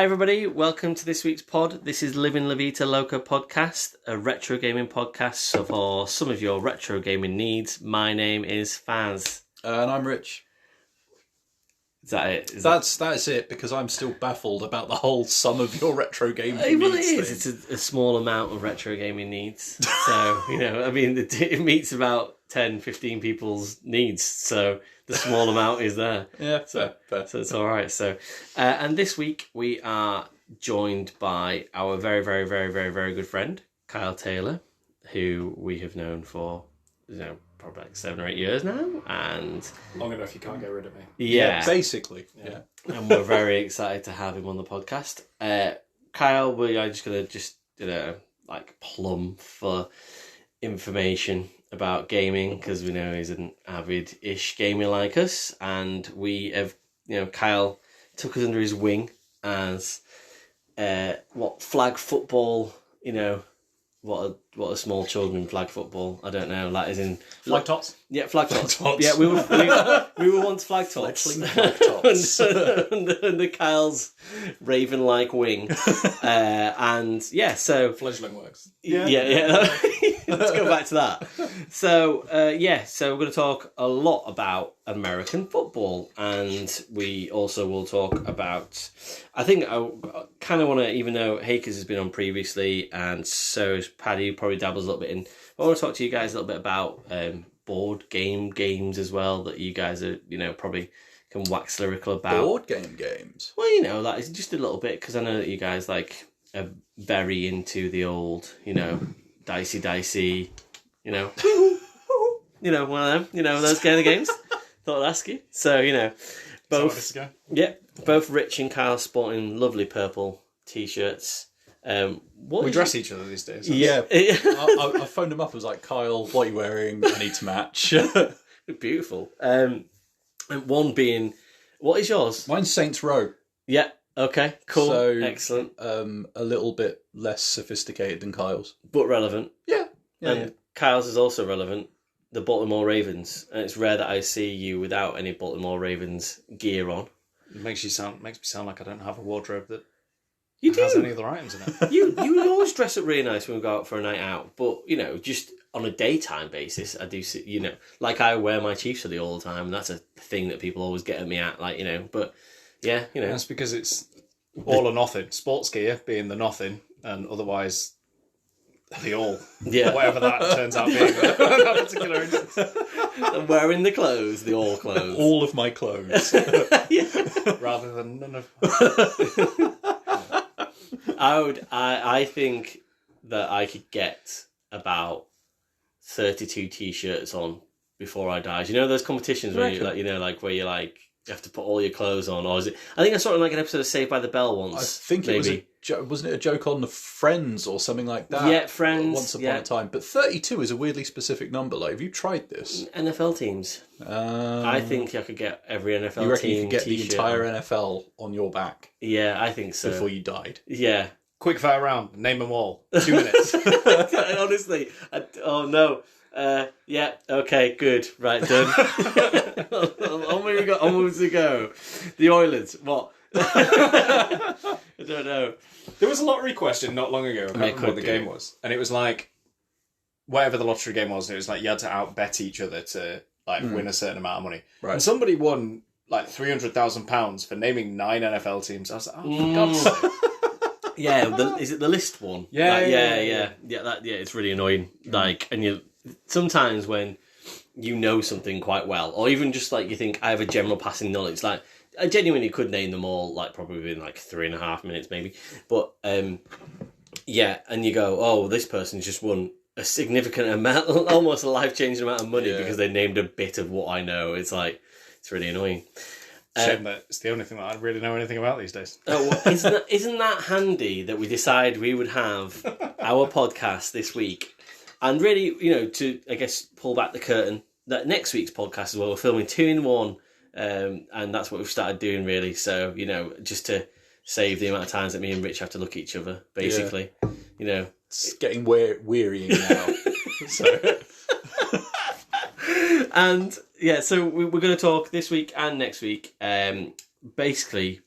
Hi everybody, welcome to this week's pod. This is Living La Vita Loca podcast, a retro gaming podcast so for some of your retro gaming needs. My name is Faz. And I'm Rich. Is that it? That's it, because I'm still baffled about the whole sum of your retro gaming needs. Well, it is. It's a small amount of retro gaming needs. So, it meets about 10, 15 people's needs. So the small amount is there. Yeah, fair. So it's all right. So, and this week we are joined by our very, very, very, very, very good friend, Kyle Taylor, who we have known for, probably like 7 or 8 years now, and long enough you can't get rid of me. Yeah, basically. Yeah. And we're very excited to have him on the podcast. Kyle, we are just gonna plumb for information about gaming because we know he's an avid-ish gamer like us, and we have, Kyle took us under his wing as flag football, what are small children flag football? I don't know. That is in flag tots. Yeah, flag tots. Yeah, we were once flag tots. Flag tots. under Kyle's raven-like wing, and yeah, so fledgling works. Yeah. Let's go back to that. So so we're going to talk a lot about American football, and we also will talk about. I think I kind of want to, even though Hakers has been on previously, and so is Paddy, probably dabbles a little bit in. I want to talk to you guys a little bit about board games as well that you guys are, probably can wax lyrical about. Board games? Well, that is just a little bit, because I know that you guys are very into the old, dicey, one of them, those kind of games. Thought I'd ask you. So, both Rich and Kyle sporting lovely purple t-shirts. We dress each other these days. Yeah. I phoned him up. I was like, Kyle, what are you wearing? I need to match. Beautiful. And one being, what is yours? Mine's Saints Row. Yeah. Okay. Cool. So, excellent. A little bit less sophisticated than Kyle's, but relevant. Yeah. And Kyle's is also relevant. The Baltimore Ravens, and it's rare that I see you without any Baltimore Ravens gear on. It makes me sound like I don't have a wardrobe that you has do. any other items in it. You always dress up really nice when we go out for a night out, but just on a daytime basis, I do see, like I wear my Chiefs hoodie all the time, and that's a thing that people always get at me at, but yeah, That's because it's all or nothing. Sports gear being the nothing, and otherwise the all. Yeah. Whatever that turns out being that particular instance. I'm wearing the clothes, the all clothes. All of my clothes. Rather than none of. I think that I could get about 32 t-shirts on before I die. Do you know those competitions where you where you have to put all your clothes on, or is it? I think I saw it in an episode of Saved by the Bell once. I think it was wasn't it a joke on the Friends or something like that? Yeah, Friends. Once upon a time, but 32 is a weirdly specific number. Have you tried this? NFL teams. I think I could get every NFL team. You reckon you could get t-shirt the entire NFL on your back? Yeah, I think so. Before you died. Yeah. Quick fire round. Name them all. 2 minutes. Honestly, oh no. Yeah, okay, good. Right, done. Onwards we go. The Oilers, what? I don't know. There was a lottery question not long ago. I can't remember what the game was. And it was whatever the lottery game was, it was you had to outbet each other to win a certain amount of money. Right. And somebody won £300,000 for naming 9 NFL teams. I was like, oh, for God's sake. Yeah, is it the list one? Yeah. It's really annoying. And sometimes when you know something quite well, or even just you think I have a general passing knowledge, I genuinely could name them all probably within 3.5 minutes maybe. But and you go, oh, this person's just won a significant amount, almost a life-changing amount of money because they named a bit of what I know. It's it's really annoying. Shame that it's the only thing that I really know anything about these days. Oh, well, isn't that handy that we decide we would have our podcast this week, and really, to I guess pull back the curtain, that next week's podcast as well, we're filming 2 in 1, and that's what we've started doing really. So just to save the amount of times that me and Rich have to look at each other, basically. It's getting wearying now. So. And so we're going to talk this week and next week. Basically,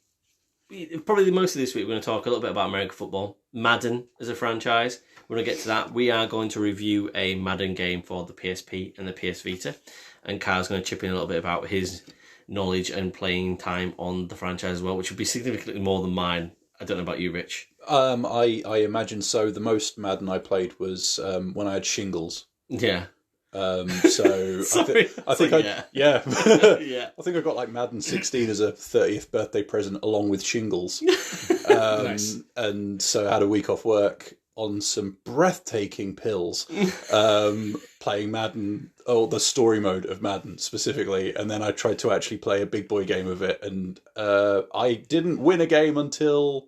probably most of this week we're going to talk a little bit about American football. Madden as a franchise. We're going to get to that. We are going to review a Madden game for the PSP and the PS Vita. And Kyle's going to chip in a little bit about his knowledge and playing time on the franchise as well, which would be significantly more than mine. I don't know about you, Rich. I imagine so. The most Madden I played was when I had shingles. Yeah. So Sorry. I think yeah. I think I got like Madden 16 as a 30th birthday present along with shingles. Nice. And so I had a week off work on some breathtaking pills, playing Madden, the story mode of Madden specifically, and then I tried to actually play a big boy game of it, and I didn't win a game until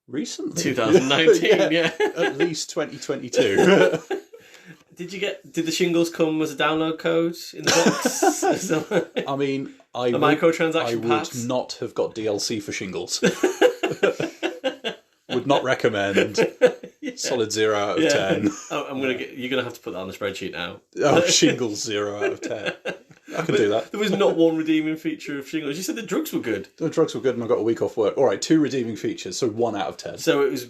recently. 2019, yeah. At least 2022. Did the shingles come as a download code in the box? I mean, I microtransaction packs? would not have got DLC for shingles. Would not recommend. Yeah. Solid 0 out of 10. You're gonna have to put that on the spreadsheet now. Oh, shingles 0 out of 10. I can do that. There was not one redeeming feature of shingles. You said the drugs were good. The drugs were good, and I got a week off work. All right, 2 redeeming features, so 1 out of 10. So it was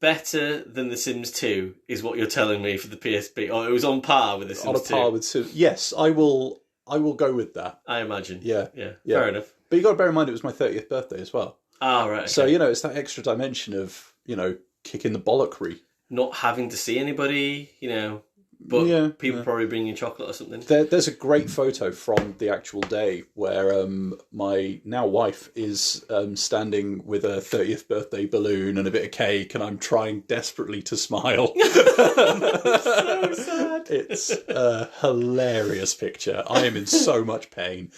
better than The Sims 2, is what you're telling me for the PSP. Or it was on par with The Sims 2. On a par with Sims. Yes, I will go with that. I imagine. Yeah. Fair enough. But you got to bear in mind it was my 30th birthday as well. Ah, right. Okay. So, it's that extra dimension of, kicking the bollockry. Not having to see anybody, but people probably bring you chocolate or something. There's a great photo from the actual day where my now wife is standing with a 30th birthday balloon and a bit of cake, and I'm trying desperately to smile. So sad. It's a hilarious picture. I am in so much pain.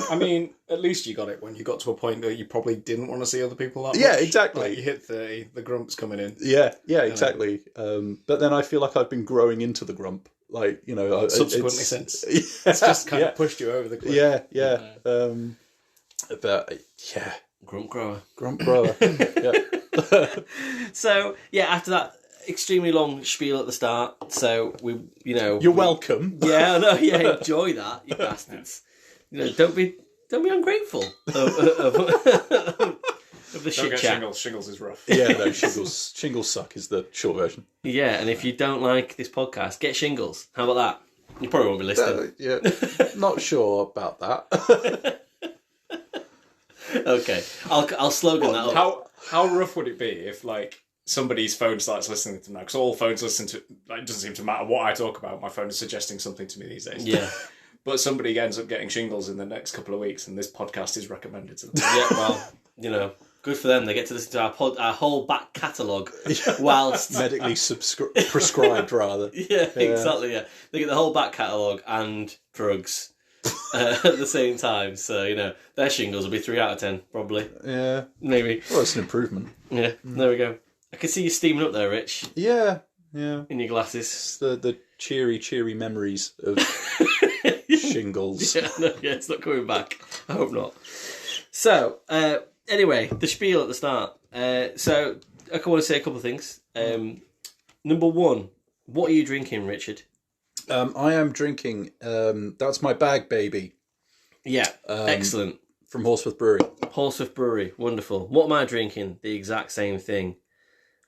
I mean, at least you got it when you got to a point that you probably didn't want to see other people that much. Yeah, exactly. Like you hit 30, the grump's coming in. Yeah, exactly. But then I feel like I've been growing into the grump. Like, subsequently since. It's just kind of pushed you over the cliff. Yeah. But, yeah. Grump grower. Yeah. So, after that extremely long spiel at the start, so You're welcome. Yeah, I know, enjoy that, you bastards. Don't be ungrateful of the shit chat. Shingles is rough. Yeah, no, shingles suck is the short version. Yeah, and if you don't like this podcast, get shingles. How about that? You probably won't be listening. Not sure about that. Okay, I'll slogan that up. How rough would it be if somebody's phone starts listening to them now? Because all phones listen to. It doesn't seem to matter what I talk about. My phone is suggesting something to me these days. Yeah. But somebody ends up getting shingles in the next couple of weeks, and this podcast is recommended to them. Yeah, well, good for them. They get to listen to our whole back catalogue whilst medically prescribed, rather. Yeah, exactly. Yeah, they get the whole back catalogue and drugs at the same time. So their shingles will be 3 out of 10, probably. Yeah, maybe. Well, it's an improvement. Yeah, there we go. I can see you steaming up there, Rich. Yeah. In your glasses. It's the cheery memories of shingles. Yeah, it's not coming back. I hope not. So, anyway, the spiel at the start. So, I want to say a couple of things. Number 1, what are you drinking, Richard? I am drinking, that's my bag, baby. Yeah, excellent. From Horsforth Brewery. Horsforth Brewery, wonderful. What am I drinking? The exact same thing.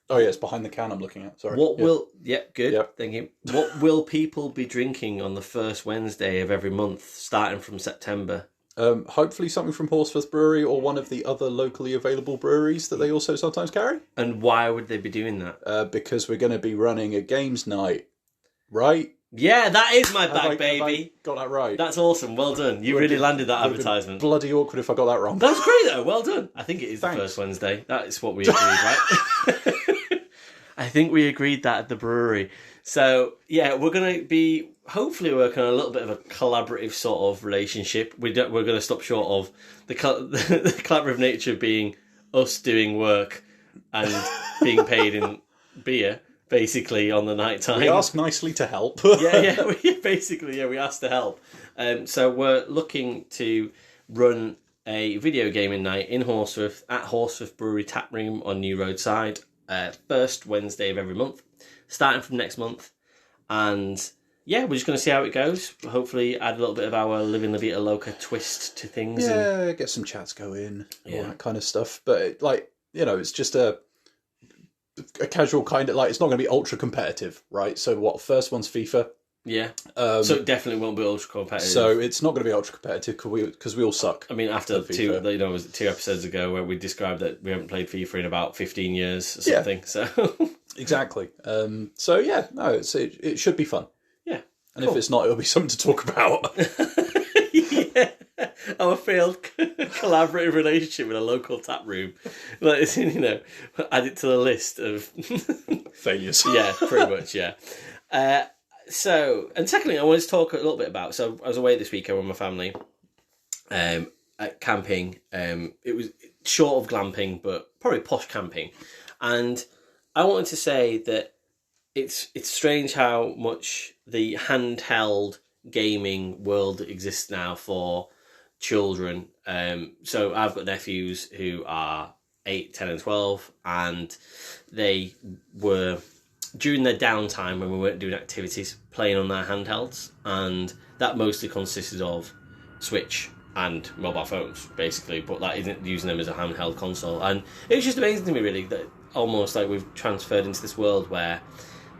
Oh, yeah, it's behind the can I'm looking at. Sorry. Good. Yep. Thank you. What will people be drinking on the first Wednesday of every month, starting from September? Hopefully something from Horsforth Brewery or one of the other locally available breweries that they also sometimes carry. And why would they be doing that? Because we're going to be running a games night, right? Yeah, that is my bag, baby. Have I got that right? That's awesome. Well done. You really landed that advertisement. Bloody awkward if I got that wrong. That's great, though. Well done. I think it is the first Wednesday. That is what we agreed, right? I think we agreed that at the brewery. So, we're going to be hopefully working on a little bit of a collaborative sort of relationship. We're going to stop short of the collaborative nature being us doing work and being paid in beer, basically, on the night time. We ask nicely to help. We asked to help. So we're looking to run a video gaming night in Horsforth at Horsforth Brewery Tap Room on New Road Side, first Wednesday of every month, starting from next month. And yeah, we're just going to see how it goes. Hopefully add a little bit of our Living La Vita Loca twist to things. Yeah, get some chats going, all that kind of stuff. But, like, you know, it's just a casual kind of, like, it's not going to be ultra competitive, right? So what, first one's FIFA. Yeah. So it definitely won't be ultra competitive. So it's not going to be ultra competitive because we all suck. I mean, after two episodes ago where we described that we haven't played FIFA in about 15 years or something. So exactly. So yeah, no, it should be fun. Yeah. And if it's not, it'll be something to talk about. Yeah. Our failed collaborative relationship with a local tap room. Like, add it to the list of failures. Yeah, pretty much, yeah. So, and secondly, I wanted to talk a little bit about, so I was away this weekend with my family, at camping. It was short of glamping, but probably posh camping. And I wanted to say that it's strange how much the handheld gaming world exists now for children. So I've got nephews who are 8, 10 and 12, and they were, during their downtime when we weren't doing activities, playing on their handhelds, and that mostly consisted of Switch and mobile phones, basically, but that isn't using them as a handheld console. And it was just amazing to me, really, that almost like we've transferred into this world where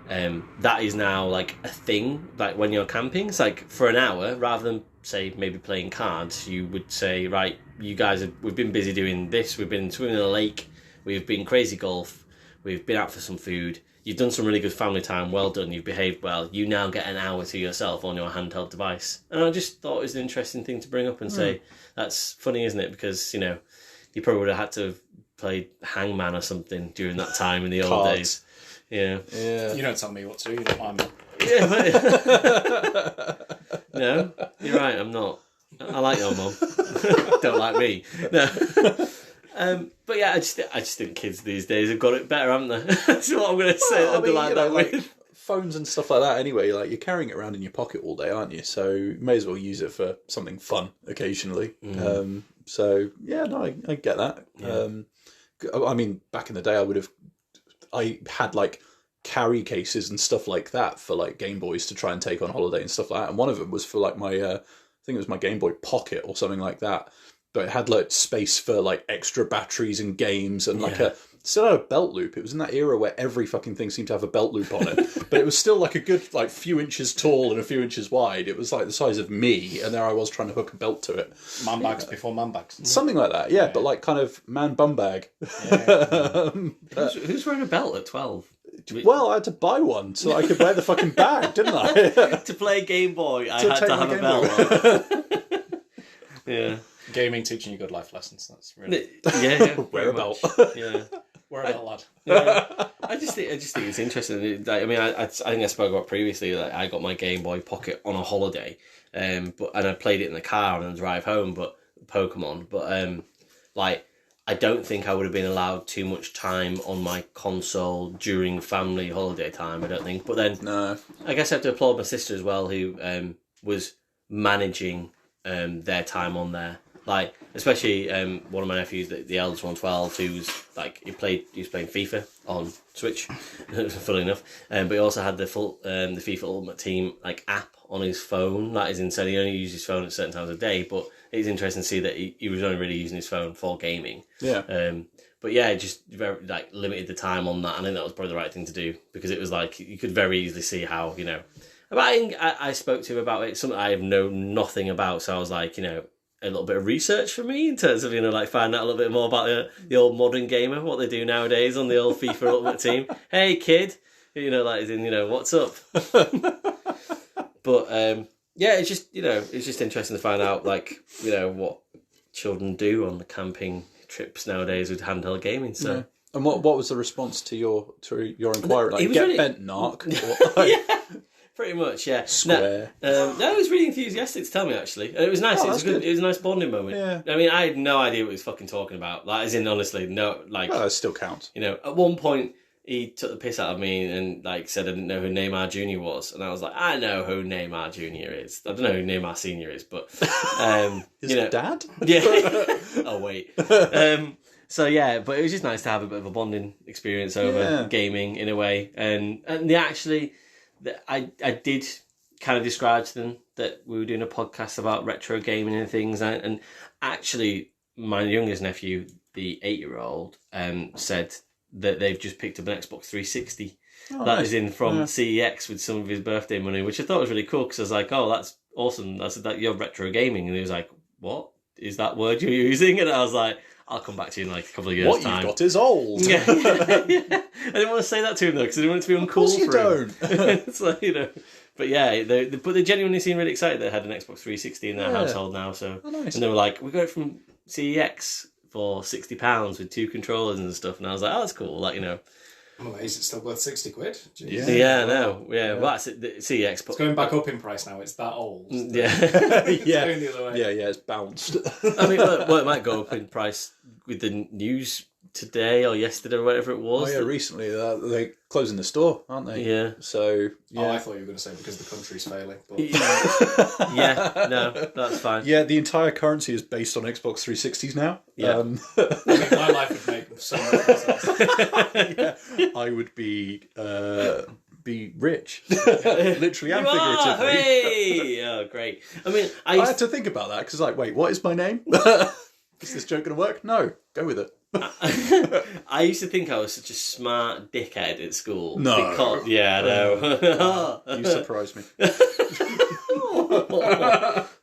that is now like a thing. Like when you're camping, it's like for an hour, rather than say maybe playing cards, you would say, right, we've been busy doing this, we've been swimming in a lake, we've been crazy golf, we've been out for some food, you've done some really good family time, well done, you've behaved well, you now get an hour to yourself on your handheld device. And I just thought it was an interesting thing to bring up and say, that's funny, isn't it? Because, you probably would have had to have played Hangman or something during that time in the old days. Yeah. You don't tell me what to do, you don't mind me. Yeah, but... No, you're right, I'm not. I like your mum. Don't like me. No. But yeah, I just think kids these days have got it better, haven't they? That's what I'm going to say. Like phones and stuff like that. Anyway, like you're carrying it around in your pocket all day, aren't you? So you may as well use it for something fun occasionally. So yeah, no, I get that. Yeah. I mean, back in the day, I had like carry cases and stuff like that for like Game Boys to try and take on holiday and stuff like that. And one of them was for like my, I think it was my Game Boy Pocket or something like that. But it had like space for like extra batteries and games and like still had a belt loop. It was in that era where every fucking thing seemed to have a belt loop on it. But it was still like a good like few inches tall and a few inches wide. It was like the size of me, and there I was trying to hook a belt to it. Man bags before man bags. Something like that, yeah. But like kind of man bum bag. Yeah. Who's wearing a belt at 12? Well, I had to buy one so I could wear the fucking bag, didn't I? To play Game Boy, I had to have a belt on. Yeah. Gaming teaching you good life lessons. That's really wear a belt. Yeah, wear a belt, lad. Yeah. I just think it's interesting. I mean, I think I spoke about previously. Like, I got my Game Boy Pocket on a holiday, and I played it in the car on the drive home. But Pokemon, like I don't think I would have been allowed too much time on my console during family holiday time. I don't think. But then, no, I guess I have to applaud my sister as well, who was managing their time on there. Like, especially one of my nephews, the eldest one, 12, who's like he was playing FIFA on Switch, funnily enough. But he also had the FIFA Ultimate Team like app on his phone. That is insane. He only uses his phone at certain times of day, but it's interesting to see that he was only really using his phone for gaming. Yeah. But yeah, it just very like limited the time on that. I think that was probably the right thing to do, because it was like you could very easily see how I spoke to him about it. Something I have known nothing about, so I was like, a little bit of research for me in terms of, like find out a little bit more about the old modern gamer, what they do nowadays on the old FIFA Ultimate Team. Hey, kid, what's up? But yeah, it's just interesting to find out what children do on the camping trips nowadays with handheld gaming. So. Yeah. And what was the response to your inquiry? Like, get really... bent, narc? Yeah. Pretty much, yeah. Square. No, it was really enthusiastic to tell me, actually. And it was nice. It was a nice bonding moment. Yeah. I mean, I had no idea what he was fucking talking about. Like, as in, honestly, no. Like, well, that still counts. At one point, he took the piss out of me and said I didn't know who Neymar Jr. was, and I was like, I know who Neymar Jr. is. I don't know who Neymar Senior is, but his dad. Yeah. Oh wait. So yeah, but it was just nice to have a bit of a bonding experience over gaming in a way, and I did kind of described to them that we were doing a podcast about retro gaming and things. And actually, my youngest nephew, the 8-year-old, said that they've just picked up an Xbox 360. That is in from CEX with some of his birthday money, which I thought was really cool because I was like, oh, that's awesome. I said, that you're retro gaming. And he was like, what is that word you're using? And I was like, I'll come back to you in like a couple of years' time. What you've got is old. Yeah. I didn't want to say that to him though because I didn't want it to be uncool for him. It's like, But yeah, they genuinely seem really excited they had an Xbox 360 in their household now. So, nice. And they were like, we got it from CEX for £60 with 2 controllers and stuff. And I was like, oh, that's cool. Like, I'm amazed it's still worth £60. Jeez. Yeah, no. Yeah, well, that's it. CEX. It's going back up in price now. It's that old. Yeah. It's going the other way. Yeah, it's bounced. I mean, well, it might go up in price with the news today or yesterday or whatever it was. Oh, yeah, recently. They're closing the store, aren't they? Yeah. So, yeah. Oh, I thought you were going to say because the country's failing. But... Yeah, no, that's fine. Yeah, the entire currency is based on Xbox 360s now. Yeah. I mean, my life would make so much more sense. Yeah. I would be rich. Literally and figuratively. Hey! Oh, great. I mean, I had to think about that because, like, wait, what is my name? Is this joke going to work? No, go with it. I used to think I was such a smart dickhead at school. No. Because, yeah, I know. You surprised me. That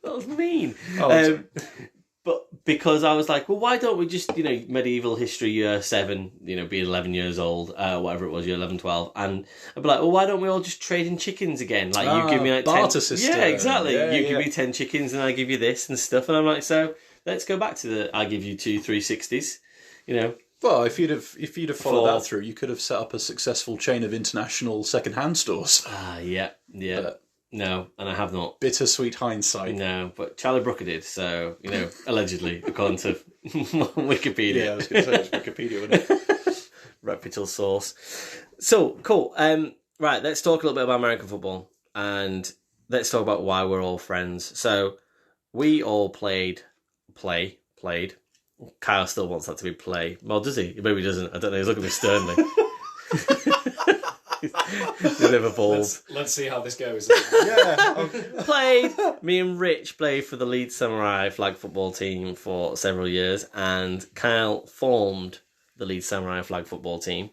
was mean. But because I was like, well, why don't we just, medieval history year 7, be 11 years old, whatever it was, year 11, 12. And I'd be like, well, why don't we all just trade in chickens again? Like, you give me like 10... barter system. Yeah, exactly. You give me 10 chickens and I give you this and stuff. And I'm like, so let's go back to I give you 2 360s, Well, if you'd have followed that through, you could have set up a successful chain of international second-hand stores. Yeah. No, and I have not. Bittersweet hindsight. No, but Charlie Brooker did, so, allegedly, according to Wikipedia. Yeah, I was going to say it's Wikipedia, wasn't it? Reputable source. So, cool. Right, let's talk a little bit about American football, and let's talk about why we're all friends. So, we all played. Kyle still wants that to be play. Well, does he? Maybe he doesn't. I don't know. He's looking at me sternly. Let's see how this goes. Yeah. Played. Me and Rich played for the Leeds Samurai flag football team for several years, and Kyle formed the Leeds Samurai flag football team.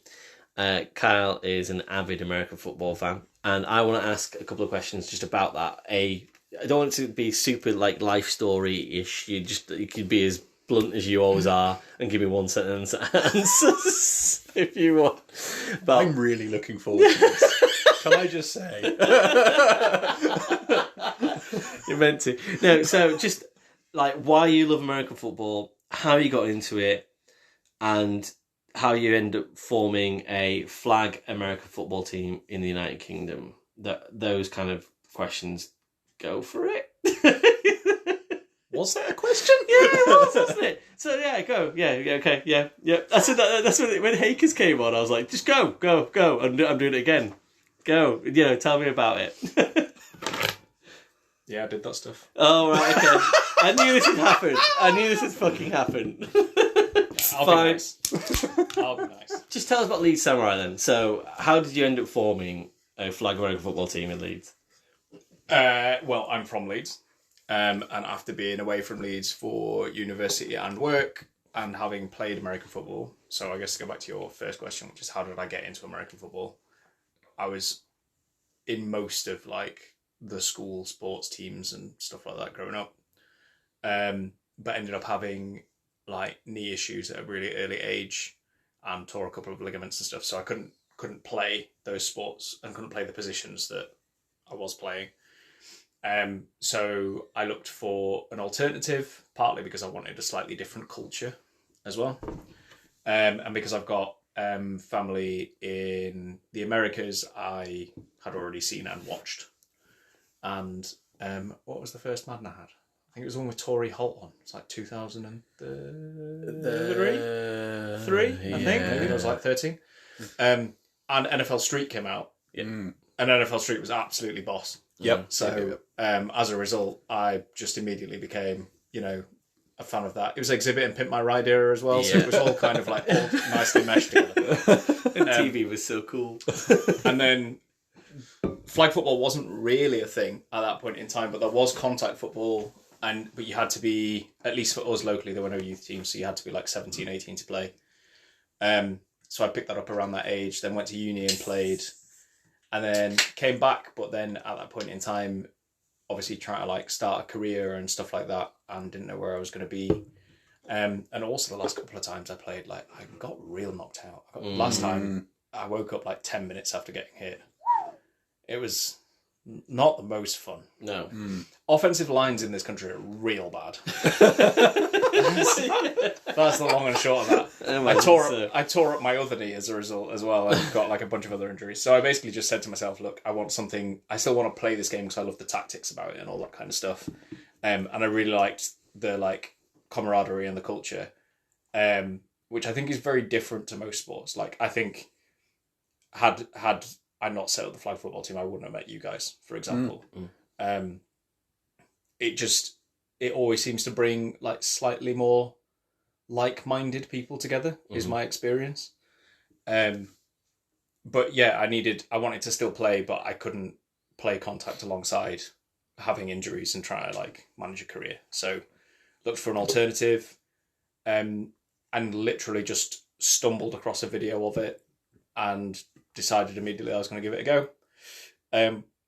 Kyle is an avid American football fan, and I want to ask a couple of questions just about that. I don't want it to be super like life story-ish. You could be as blunt as you always are and give me one sentence answers if you want. But I'm really looking forward to this. Can I just say? You're meant to. No, so just like why you love American football, how you got into it, and how you end up forming a flag American football team in the United Kingdom. Those kind of questions. Go for it. Was that a question? Yeah, it was, wasn't it? So yeah, go. Yeah, okay, yeah. That's when Hakers came on. I was like, just go. I'm doing it again. Go. Tell me about it. Yeah, I did that stuff. Oh right, okay. I knew this would happen. I knew this would fucking happen. I'll Fine. be nice. I'll be nice. Just tell us about Leeds Samurai then. So, how did you end up forming a flag American football team in Leeds? Well, I'm from Leeds. And after being away from Leeds for university and work and having played American football, so I guess to go back to your first question, which is how did I get into American football? I was in most of like the school sports teams and stuff like that growing up, but ended up having like knee issues at a really early age and tore a couple of ligaments and stuff. So I couldn't play those sports and couldn't play the positions that I was playing. So I looked for an alternative, partly because I wanted a slightly different culture as well. And because I've got family in the Americas, I had already seen and watched. And what was the first Madden I had? I think it was the one with Torrey Holt on. It's like 2003? I think. Maybe I was like 13. And NFL Street came out. Yeah. And NFL Street was absolutely boss. Yep. So as a result, I just immediately became, a fan of that. It was Exhibit and Pimp My Ride era as well, so it was all kind of like all nicely meshed together. TV was so cool. And then flag football wasn't really a thing at that point in time, but there was contact football, but you had to be, at least for us locally, there were no youth teams, so you had to be like 17, 18 to play. So I picked that up around that age, then went to uni and played, and then came back, but then at that point in time, obviously trying to like start a career and stuff like that, and didn't know where I was going to be. And also the last couple of times I played, like I got real knocked out. Last time I woke up like 10 minutes after getting hit. It was not the most fun. No. Offensive lines in this country are real bad. That's the long and short of that. I tore up my other knee as a result as well, and got like a bunch of other injuries. So I basically just said to myself, look, I want something. I still want to play this game because I love the tactics about it and all that kind of stuff. And I really liked the like camaraderie and the culture, which I think is very different to most sports. Like I think had I not set up the flag football team, I wouldn't have met you guys, for example. It always seems to bring like slightly more like-minded people together, is my experience. But yeah, I wanted to still play, but I couldn't play contact alongside having injuries and trying to like manage a career. So looked for an alternative, and literally just stumbled across a video of it and decided immediately I was going to give it a go.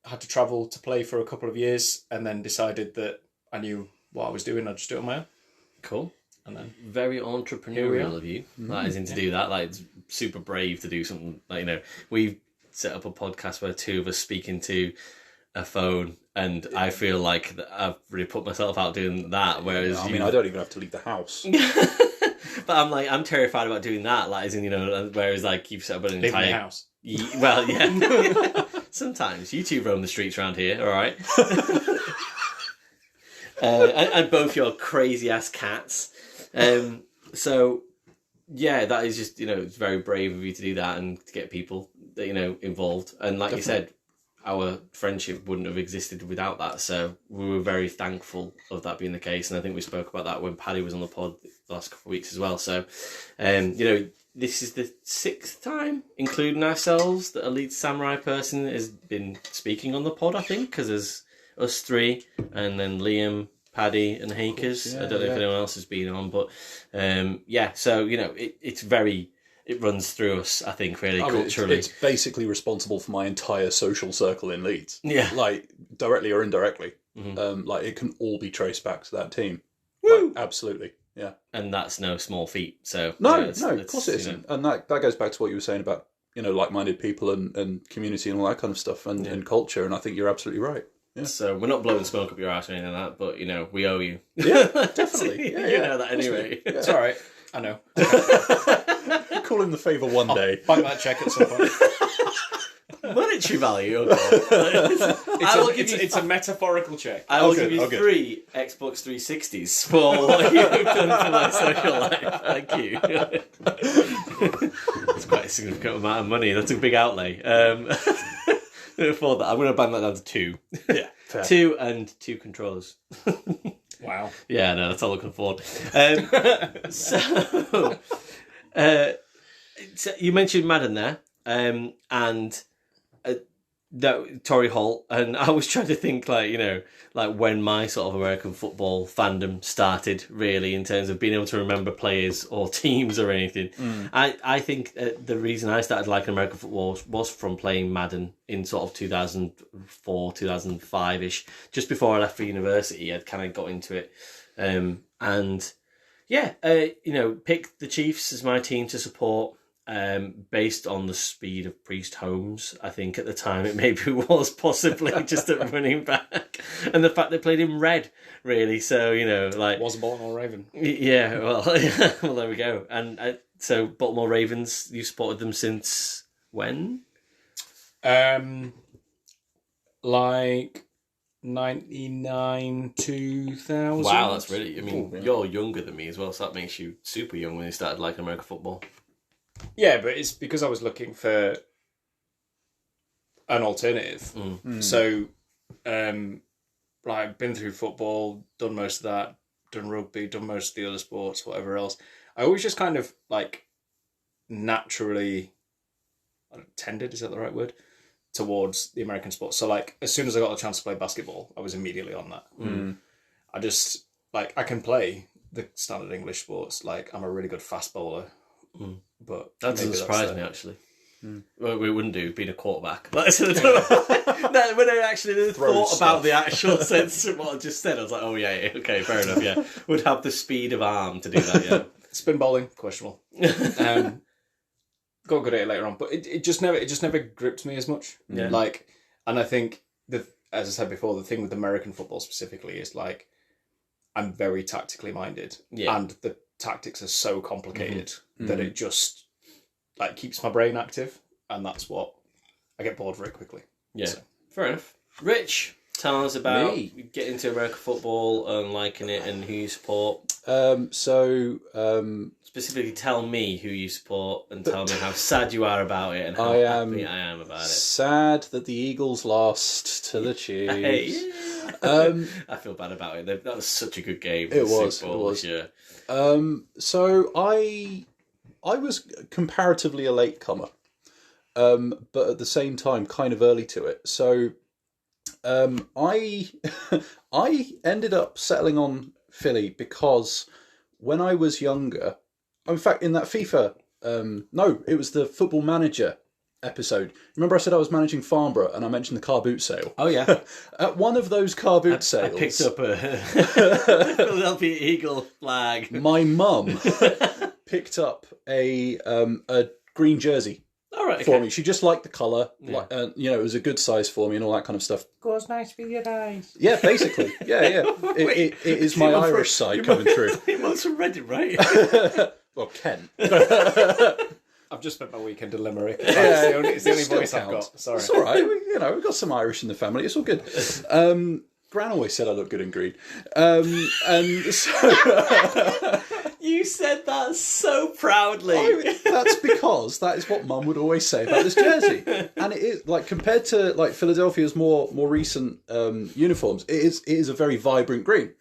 Had to travel to play for a couple of years, and then decided that I knew what I was doing. I'd just do it on my own. Cool. And then very entrepreneurial of you. That is to do that. Like, it's super brave to do something. Like, you know, we've set up a podcast where two of us speak into a phone, and I feel like I've really put myself out doing that. Whereas, I mean, I don't even have to leave the house. But I'm terrified about doing that. Like, as in, you know, whereas like you've set up an leaving entire the house. Well, yeah. Sometimes you two roam the streets around here. All right. And both your crazy ass cats. So yeah, that is just, you know, it's very brave of you to do that and to get people, you know, involved. And like you said, our friendship wouldn't have existed without that. So we were very thankful of that being the case. And I think we spoke about that when Paddy was on the pod the last couple of weeks as well. So, you know, this is the 6th time, including ourselves, that a Leeds Samurai person has been speaking on the pod, I think, because there's us three, and then Liam, Paddy, and Hakers. I don't know if anyone else has been on, but yeah, so, you know, it runs through us, I think, really, culturally. It's basically responsible for my entire social circle in Leeds. Yeah. Like, directly or indirectly. Like, it can all be traced back to that team. Woo! Like, absolutely. Yeah. And that's no small feat. So No, yeah, of course it isn't. And that goes back to what you were saying about, you know, like-minded people and community and all that kind of stuff and culture. And I think you're absolutely right. Yeah. So we're not blowing smoke up your ass or anything like that, but, you know, we owe you. Yeah, definitely. You know that anyway. It's all right. I know. Call him the favour one day. Bank that check at some point. Monetary value. Okay. It's a metaphorical check. I will give you 3 Xbox 360s for what you've done for my social life. Thank you. It's quite a significant amount of money. That's a big outlay. For that, I'm going to bang that down to 2. Yeah, fair. 2 and 2 controllers. Wow. Yeah, no, that's all I can afford. So you mentioned Madden there, and that Torrey Holt, and I was trying to think, like, you know, like when my sort of American football fandom started, really, in terms of being able to remember players or teams or anything. I think the reason I started liking American football was from playing Madden in sort of 2004, 2005-ish, just before I left for university. I'd kind of got into it, and yeah, you know, picked the Chiefs as my team to support. Based on the speed of Priest Holmes, I think at the time it maybe was possibly just at running back, and the fact they played in red, really. So, you know, like, Was Baltimore Raven. Yeah, well, well, there we go. And so Baltimore Ravens, you supported them since when? Like 99, 2000. Wow, that's really. I mean, you're younger than me as well, so that makes you super young when you started liking American football. Yeah, but it's because I was looking for an alternative. So, like, I've been through football, done most of that, done rugby, done most of the other sports, whatever else. I always just kind of, like, naturally tended, is that the right word? towards the American sport. So like as soon as I got a chance to play basketball, I was immediately on that. I just like I can play the standard English sports. Like I'm a really good fast bowler, but That doesn't surprise me actually. Well, we wouldn't do being a quarterback. Like, so no, when I actually thought about the actual sense of what I just said, I was like, oh yeah, okay, fair enough. Yeah, would have the speed of arm to do that. Yeah, spin bowling, questionable. Got good at it later on, but it just never gripped me as much. Yeah. Like, and I think as I said before, the thing with American football specifically is like I'm very tactically minded, and the tactics are so complicated that it just like keeps my brain active, and that's what I get bored very quickly. Yeah, fair enough. Rich, tell us about getting into American football and liking it and who you support. Specifically, tell me who you support and tell me how sad you are about it and how happy I am about it. Sad that the Eagles lost to the Chiefs. Hey. I feel bad about it. That was such a good game. It was. Yeah. So I was comparatively a latecomer, but at the same time, kind of early to it. So I ended up settling on Philly because when I was younger, in fact, in that FIFA, it was the Football Manager episode. Remember I said I was managing Farnborough and I mentioned the car boot sale? Oh, yeah. At one of those car boot sales... I picked up a Philadelphia Eagle flag. My mum picked up a green jersey for me. She just liked the colour. Yeah. It was a good size for me and all that kind of stuff. Goes nice with your eyes. Yeah, basically. Yeah. It is my Irish side coming through. Your mum's from Reading, right? Well, Kent. I've just spent my weekend in Limerick. It's the only voice I've got. Sorry. It's all right. We've got some Irish in the family. It's all good. Gran always said I look good in green. And so... You said that so proudly. That's because that is what Mum would always say about this jersey. And it is, like, compared to like Philadelphia's more recent uniforms, it is a very vibrant green.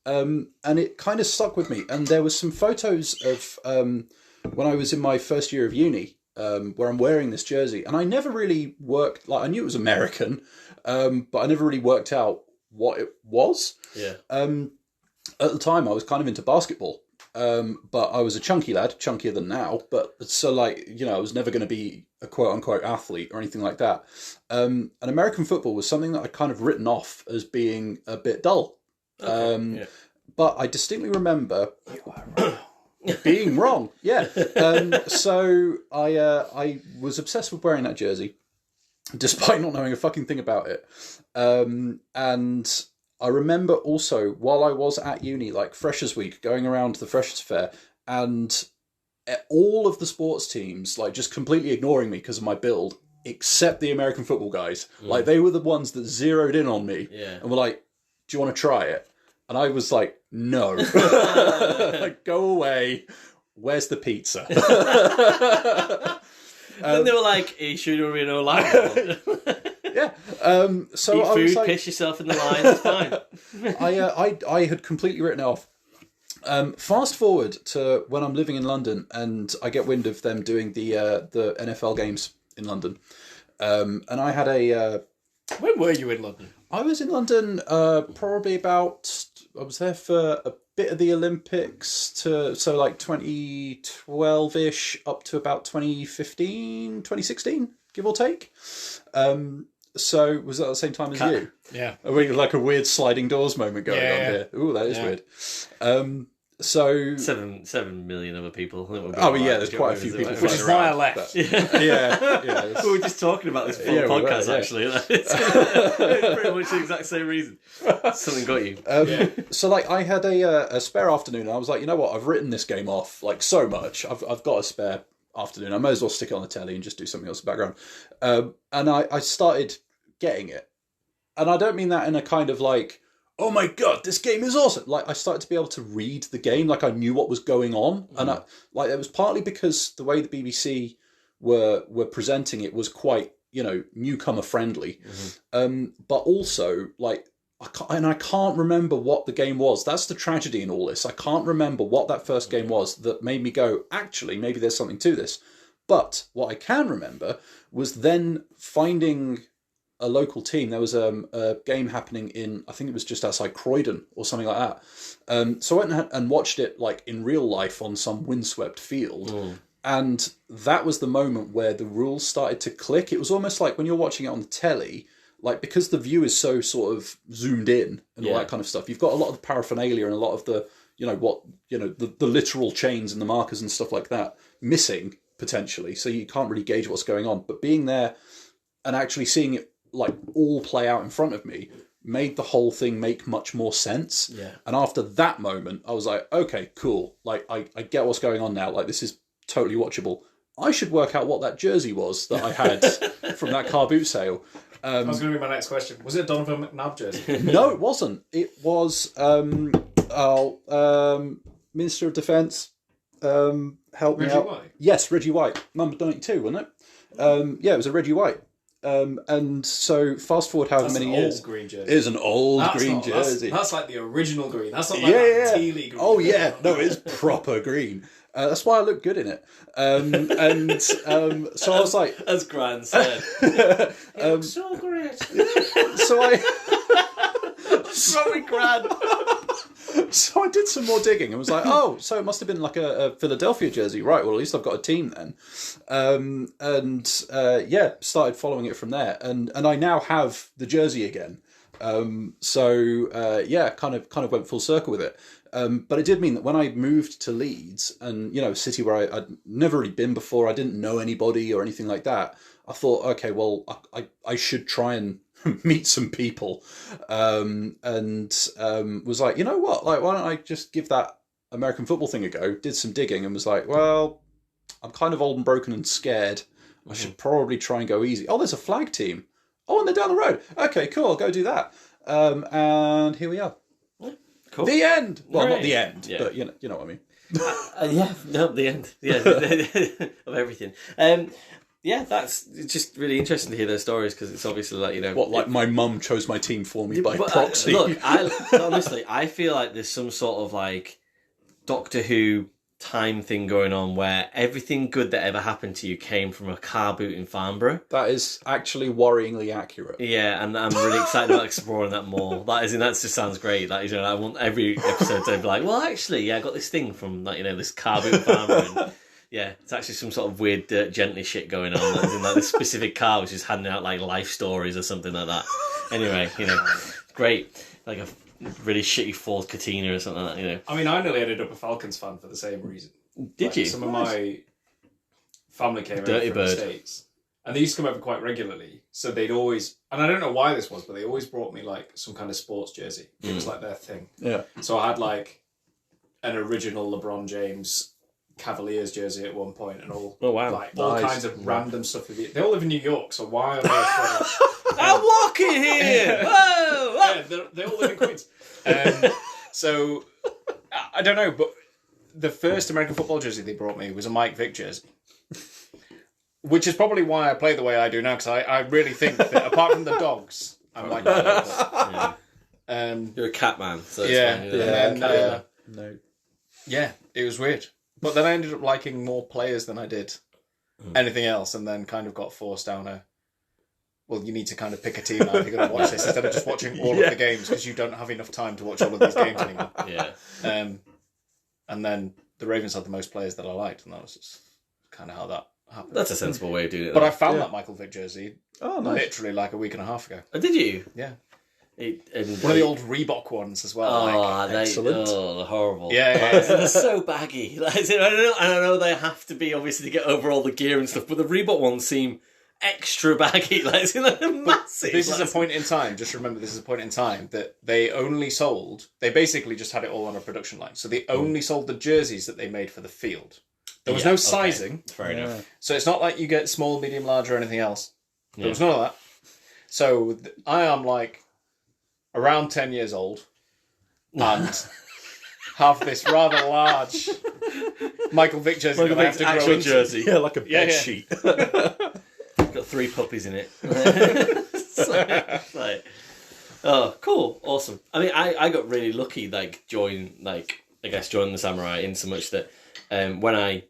And it kind of stuck with me. And there was some photos of when I was in my first year of uni, where I'm wearing this jersey. And I never really worked, like, I knew it was American, but I never really worked out what it was. Yeah. At the time, I was kind of into basketball. But I was a chunky lad, chunkier than now. But so, like, I was never going to be a quote unquote athlete or anything like that. And American football was something that I'd kind of written off as being a bit dull. Okay, But I distinctly remember being wrong. Yeah. So I was obsessed with wearing that jersey, despite not knowing a fucking thing about it. And I remember also, while I was at uni, like Freshers Week, going around to the Freshers Fair, and all of the sports teams, like, just completely ignoring me because of my build, except the American football guys. Like, they were the ones that zeroed in on me and were like, do you want to try it? And I was like, no. Like, go away. Where's the pizza? And they were like, are you sure you're in a line? Yeah. So eat I food, was like, piss yourself in the line, it's fine. I had completely written it off. Fast forward to when I'm living in London and I get wind of them doing the NFL games in London. And I had when were you in London? I was in London probably about... I was there for a bit of the Olympics so like 2012-ish up to about 2015, 2016, give or take. So was that at the same time as you? Yeah. Are we like a weird sliding doors moment going on here? Ooh, that is weird. So 7 million other people. There's quite a few people. Which is why I left. Yeah. We were just talking about this before the podcast, actually. It's pretty much the exact same reason. Something got you. So, like, I had a spare afternoon, and I was like, you know what? I've written this game off like so much. I've got a spare afternoon. I may as well stick it on the telly and just do something else in the background. And I started getting it, and I don't mean that in a kind of like, oh my god, this game is awesome. Like, I started to be able to read the game, like I knew what was going on. And it was partly because the way the BBC were presenting it was quite, newcomer friendly. But also, like, I can't remember what the game was. That's the tragedy in all this. I can't remember what that first game was that made me go, actually, maybe there's something to this. But what I can remember was then finding a local team. There was a game happening in, I think it was just outside Croydon or something like that. So I went and watched it like in real life on some windswept field. And that was the moment where the rules started to click. It was almost like when you're watching it on the telly, like because the view is so sort of zoomed in and all that kind of stuff, you've got a lot of the paraphernalia and a lot of the, the literal chains and the markers and stuff like that missing potentially. So you can't really gauge what's going on. But being there and actually seeing it like all play out in front of me made the whole thing make much more sense. Yeah. And after that moment, I was like, okay, cool. Like I get what's going on now. Like this is totally watchable. I should work out what that jersey was that I had from that car boot sale. That was going to be my next question. Was it a Donovan McNabb jersey? No, it wasn't. It was Minister of Defence. Help me Reggie out. White? Yes, Reggie White, number 92, wasn't it? Yeah, it was a Reggie White. And so fast forward however many years. Old green jersey. It is an old That's green not- jersey. That's like the original green. That's not like that tealy green. Oh yeah, no, it's proper green. That's why I look good in it. So I was like, as Gran said, it looks so great. so What's wrong with Gran? So I did some more digging and was like, oh, so it must have been like a Philadelphia jersey, right? Well, at least I've got a team then. Started following it from there, and I now have the jersey again. Kind of went full circle with it. But it did mean that when I moved to Leeds, and a city where I'd never really been before, I didn't know anybody or anything like that. I thought, okay, well, I should try and meet some people, was like, you know what, like, why don't I just give that American football thing a go? Did some digging and was like, well, I'm kind of old and broken and scared. I should probably try and go easy. Oh, there's a flag team. Oh, and they're down the road. Okay, cool. I'll go do that. And here we are. Cool. The end. Well, Right. not the end, Yeah. but you know what I mean. The end. Yeah, of everything. That's it's just really interesting to hear those stories because it's obviously like What, like my mum chose my team for me by But, proxy? look, honestly, I feel like there's some sort of like Doctor Who time thing going on where everything good that ever happened to you came from a car boot in Farnborough. That is actually worryingly accurate. Yeah, and I'm really excited about exploring that more. That just sounds great. Like, I want every episode to be like, well, actually, yeah, I got this thing from like this car boot in Farnborough. And, yeah, it's actually some sort of weird Dirt Gently shit going on. Like, in like this specific car which is handing out like life stories or something like that. Anyway, great. Like a really shitty Ford Katina or something like that, I mean, I nearly ended up a Falcons fan for the same reason. Did you? Some of my family came over from the States, and they used to come over quite regularly. So they'd always, and I don't know why this was, but they always brought me like some kind of sports jersey. It was like their thing. Yeah. So I had like an original LeBron James Cavaliers jersey at one point, and all all Nice. kinds of random stuff. They all live in New York, so why on earth? I'm walking here! Whoa! Yeah, they all live in Queens. So I don't know, but the first American football jersey they brought me was a Mike Vick jersey, which is probably why I play the way I do now, because I really think that apart from the dogs, I'm like You're a cat man, so it's yeah, fine, and then, No. yeah, it was weird. But then I ended up liking more players than I did anything else, and then kind of got forced down well, you need to kind of pick a team now if you're going to watch this, instead of just watching all of the games, because you don't have enough time to watch all of these games anymore. Yeah. And then the Ravens had the most players that I liked, and that was just kind of how that happened. That's a sensible way of doing it. But I found that Michael Vick jersey Literally like a week and a half ago. Oh, did you? Yeah. One of the old Reebok ones as well. excellent. They're horrible. Yeah. They're so baggy. Like, I know they have to be, obviously, to get over all the gear and stuff, but the Reebok ones seem extra baggy. Like, they're massive. This is a point in time, just remember this is a point in time, that they basically just had it all on a production line. So they only sold the jerseys that they made for the field. There was no sizing. Fair enough. So it's not like you get small, medium, large, or anything else. There was none of that. So I am like around 10 years old and have this rather large Michael Vick jersey that I have to grow into. Jersey. Yeah, like a bed sheet. Got 3 puppies in it. Oh, cool, awesome. I mean, I got really lucky, joining the Samurai, in so much that when I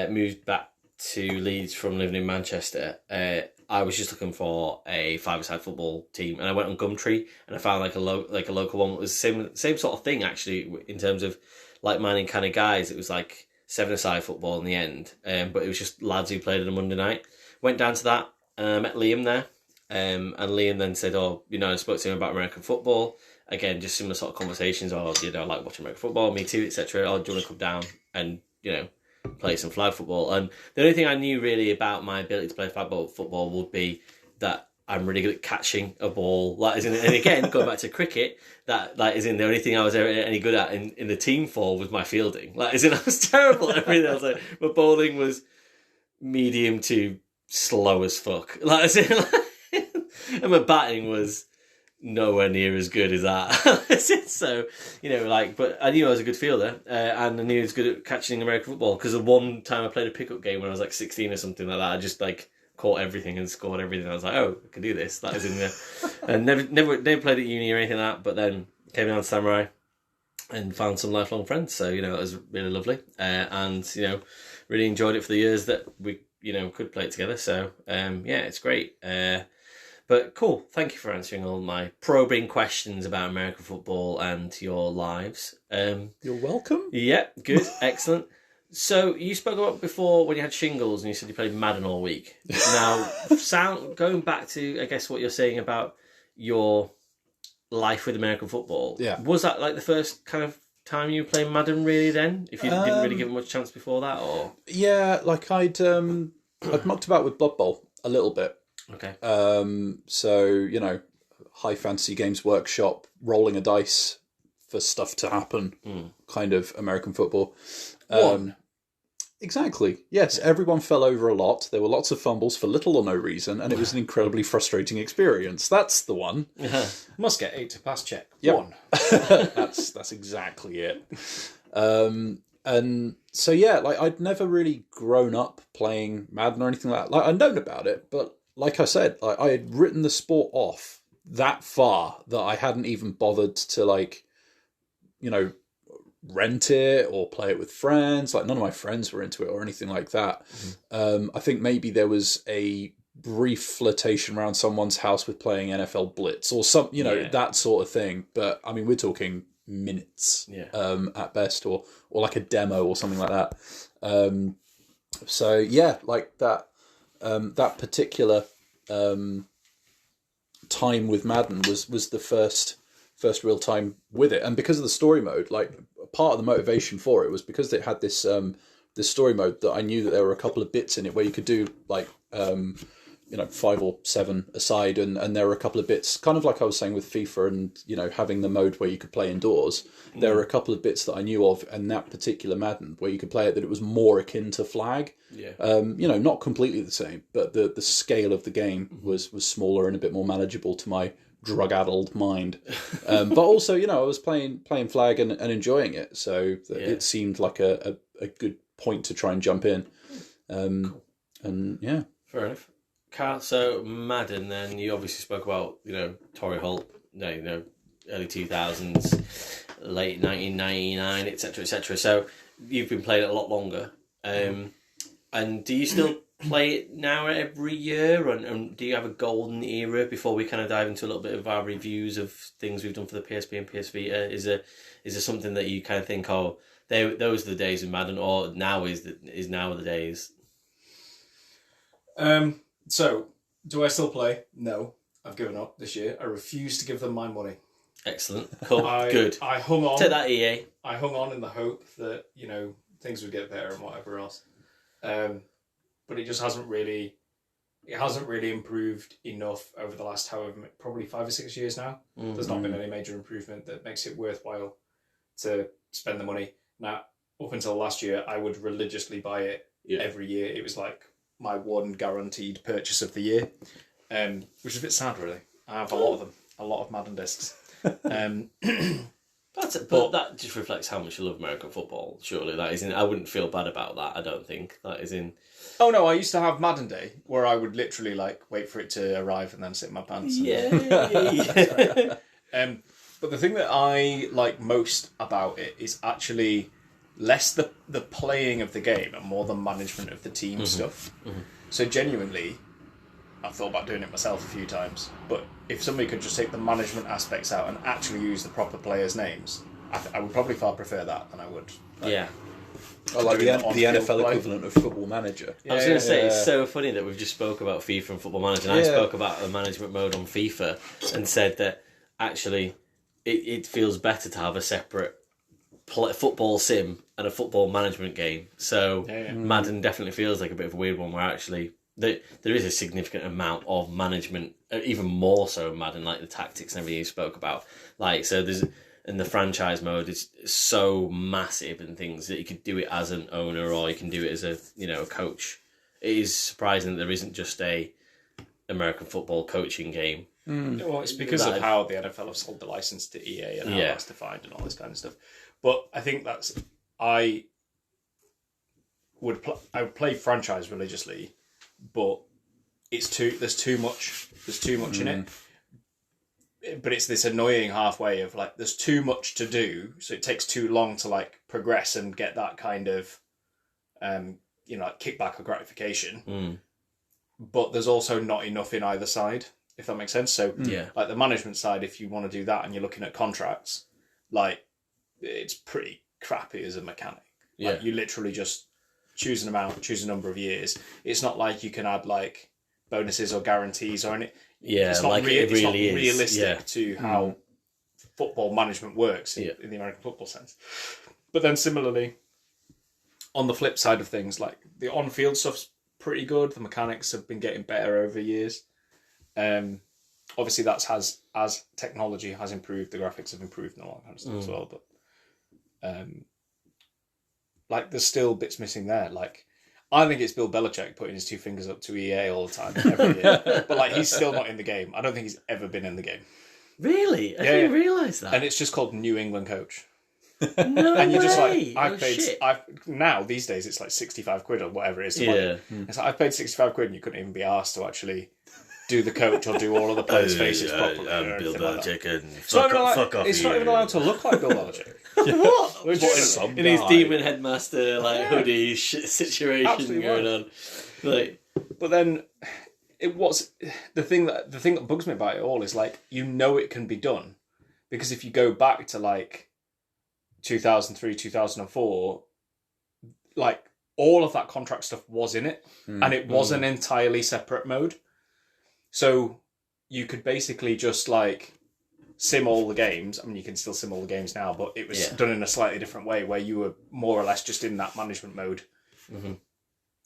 moved back to Leeds from living in Manchester, I was just looking for a five-a-side football team, and I went on Gumtree and I found a local one that was the same sort of thing actually in terms of like-minded kind of guys. It was like seven-a-side football in the end, but it was just lads who played on a Monday night. Went down to that, met Liam there, and Liam then said, I spoke to him about American football. Again, just similar sort of conversations, I like watching American football, me too, etc. Do you want to come down and, play some flag football? And the only thing I knew really about my ability to play flag football would be that I'm really good at catching a ball. And again, going back to cricket, that is the only thing I was ever any good at in the team for was my fielding. I was terrible at everything else. My bowling was medium to slow as fuck. And my batting was nowhere near as good as that. So, but I knew I was a good fielder, and I knew I was good at catching American football, because the one time I played a pickup game when I was 16 or something like that, I just caught everything and scored everything. I was like, oh, I can do this. That was in there. And never played at uni or anything like that, but then came down to Samurai and found some lifelong friends. So, it was really lovely. And, really enjoyed it for the years that we, could play it together. So, it's great. But cool, thank you for answering all my probing questions about American football and your lives. You're welcome. Yeah, good, excellent. So you spoke about before when you had shingles and you said you played Madden all week. Now, going back to, I guess, what you're saying about your life with American football, was that the first kind of time you were playing Madden really then? If you didn't really give it much chance before that, or? Yeah, I'd mucked about with Blood Bowl a little bit. Okay. So, high fantasy games workshop, rolling a dice for stuff to happen, kind of American football. Exactly. Yes, everyone fell over a lot. There were lots of fumbles for little or no reason, and it was an incredibly frustrating experience. That's the one. Must get 8 to pass check. Yep. 1. That's exactly it. And so, I'd never really grown up playing Madden or anything like that. I'd known about it, but like I said, I had written the sport off that far that I hadn't even bothered to, rent it or play it with friends. None of my friends were into it or anything like that. I think maybe there was a brief flirtation around someone's house with playing NFL Blitz or some, that sort of thing. But, I mean, we're talking minutes at best, or a demo or something like that. That particular time with Madden was the first real time with it, and because of the story mode, part of the motivation for it was because it had this story mode that I knew that there were a couple of bits in it where you could do 5 or 7 aside, and there were a couple of bits, kind of like I was saying with FIFA and having the mode where you could play indoors. There were a couple of bits that I knew of in that particular Madden where you could play it that it was more akin to flag. Not completely the same, but the scale of the game was smaller and a bit more manageable to my drug-addled mind. But also, I was playing flag and enjoying it, so it seemed like a good point to try and jump in. Cool. And yeah. Fair enough. Carl, so Madden, then you obviously spoke about, Torrey Holt, early 2000s, late 1999, etc., etc. So you've been playing it a lot longer. And do you still play it now every year? And do you have a golden era before we kind of dive into a little bit of our reviews of things we've done for the PSP and PS Vita? Is there something that you kind of think, those are the days of Madden, or now is now the days? So, do I still play? No, I've given up this year. I refuse to give them my money. Excellent. Cool. Good. I hung on. Take that, EA. I hung on in the hope that, things would get better and whatever else. But it just hasn't really improved enough over the last probably 5 or 6 years now. Mm-hmm. There's not been any major improvement that makes it worthwhile to spend the money. Now, up until last year, I would religiously buy it every year. It was my one guaranteed purchase of the year, which is a bit sad, really. I have a lot of Madden discs. But that just reflects how much you love American football. Surely that isn't. I wouldn't feel bad about that. I don't think that is in. Oh no! I used to have Madden Day where I would literally wait for it to arrive and then sit in my pants. Yeah. But the thing that I like most about it is actually less the playing of the game and more the management of the team stuff. So genuinely, I've thought about doing it myself a few times, but if somebody could just take the management aspects out and actually use the proper players' names, I would probably far prefer that than I would. I like the NFL play. equivalent of Football Manager. I was going to say, it's so funny that we've just spoke about FIFA and Football Manager, and I spoke about the management mode on FIFA and said that actually it feels better to have a separate football sim and a football management game. So Madden definitely feels like a bit of a weird one where actually there is a significant amount of management, even more so in Madden, like the tactics and everything you spoke about. Like, so there's... And the franchise mode is so massive and things that you could do it as an owner or you can do it as a coach. It is surprising that there isn't just a American football coaching game. Well, it's because of how the NFL have sold the license to EA and how that's defined and all this kind of stuff. But I think I would play franchise religiously, but there's too much in it. But it's this annoying halfway of like there's too much to do, so it takes too long to like progress and get that kind of like kickback or gratification. But there's also not enough in either side, if that makes sense. So like the management side, if you want to do that and you're looking at contracts, like it's pretty crappy as a mechanic. Like, you literally just choose an amount, choose a number of years. It's not like you can add like bonuses or guarantees or anything. It's not it's not realistic to how football management works in the American football sense. But then similarly, on the flip side of things, like the on-field stuff's pretty good. The mechanics have been getting better over years. Obviously, that's as technology has improved, the graphics have improved and all that kind of stuff as well. But like, there's still bits missing there. Like, I think it's Bill Belichick putting his two fingers up to EA all the time, every year. But like, he's still not in the game. I don't think he's ever been in the game. Really? I didn't realise that. And it's just called New England Coach. No And you're just way. like, now these days it's like 65 quid or whatever it is. It's like, I've paid 65 quid and you couldn't even be asked to actually do the coach or do all of the players' faces properly. I'm Bill Belichick and fuck off. It's not even allowed to look like Bill Belichick. What? In his demon headmaster hoodie situation Absolutely going on. Like, but then the thing that bugs me about it all is like, it can be done, because if you go back to like 2003, 2004, like all of that contract stuff was in it, and it was an entirely separate mode. So you could basically just like sim all the games. I mean, you can still sim all the games now, but it was done in a slightly different way where you were more or less just in that management mode. And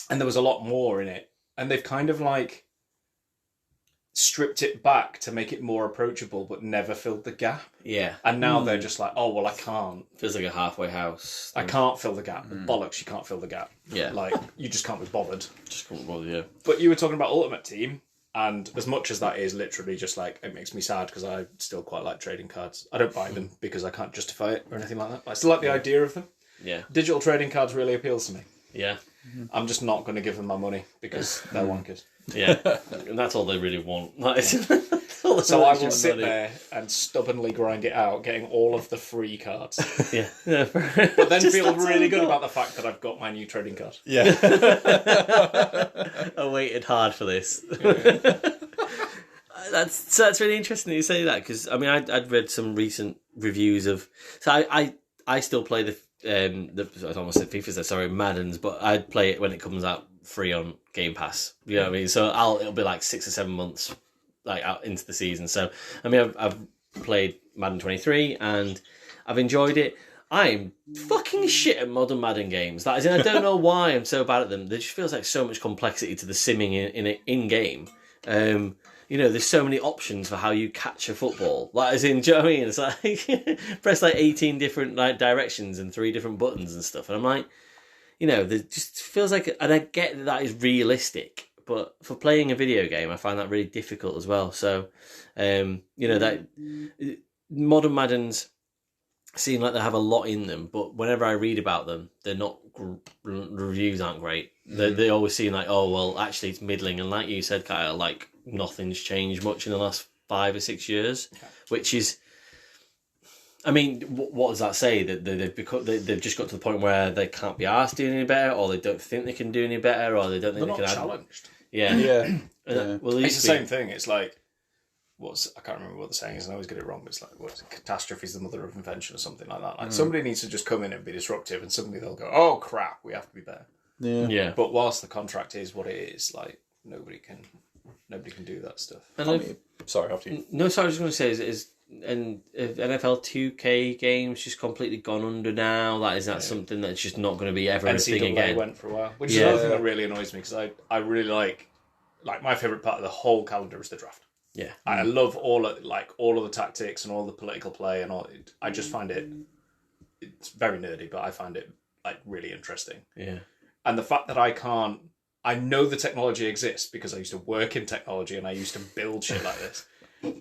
there was a lot more in it. And they've kind of like stripped it back to make it more approachable, but never filled the gap. Yeah. And now they're just like, oh, well, I can't. Feels like a halfway house. I can't fill the gap. Bollocks, you can't fill the gap. Yeah. Like, you just can't be bothered. Just can't bother, yeah. But you were talking about Ultimate Team. And as much as that is literally just like, it makes me sad because I still quite like trading cards. I don't buy them because I can't justify it or anything like that. But I still like the idea of them. Yeah. Digital trading cards really appeals to me. Yeah. I'm just not going to give them my money because they're wankers. Yeah. And that's all they really want. So I will sit there and stubbornly grind it out, getting all of the free cards. Yeah. But then feel really good about the fact that I've got my new trading card. Yeah. I waited hard for this. That's really interesting that you say that, because I mean I'd read some recent reviews of. So I still play the I almost said FIFA's, sorry, Maddens, but I'd play it when it comes out free on Game Pass. You know what I mean? So it'll be like 6 or 7 months like out into the season. So I mean I've played Madden 23 and I've enjoyed it. I'm fucking shit at modern Madden games. That is, I don't know why I'm so bad at them. There just feels like so much complexity to the simming in game. There's so many options for how you catch a football. Like, as in, do you know what I mean? It's like press like 18 different like directions and 3 different buttons and stuff. And I'm like, there just feels like, and I get that is realistic, but for playing a video game, I find that really difficult as well. So, that modern Maddens seem like they have a lot in them, but whenever I read about them, they're not. Reviews aren't great. They always seem like, oh well, actually it's middling. And like you said, Kyle, like nothing's changed much in the last 5 or 6 years, which is, I mean, what does that say? That they've just got to the point where they can't be asked doing any better, or they don't think they can do any better, or they don't think They're they not can challenged. Yeah. Well, It's the same thing. It's like, I can't remember what the saying is, and I always get it wrong, but it's like, catastrophe is the mother of invention or something like that. Like, somebody needs to just come in and be disruptive, and suddenly they'll go, oh crap, we have to be better. Yeah. But whilst the contract is what it is, like, nobody can do that stuff. Sorry, after you. No, sorry, I was just going to say, and NFL 2K games just completely gone under now. That is that something that's just not going to be ever a thing again. went for a while, which is another thing that really annoys me, because I really like my favourite part of the whole calendar is the draft. Yeah, I love all of the tactics and all the political play and all. I just find it's very nerdy, but I find it like really interesting. Yeah, and the fact that I know the technology exists because I used to work in technology and I used to build shit like this,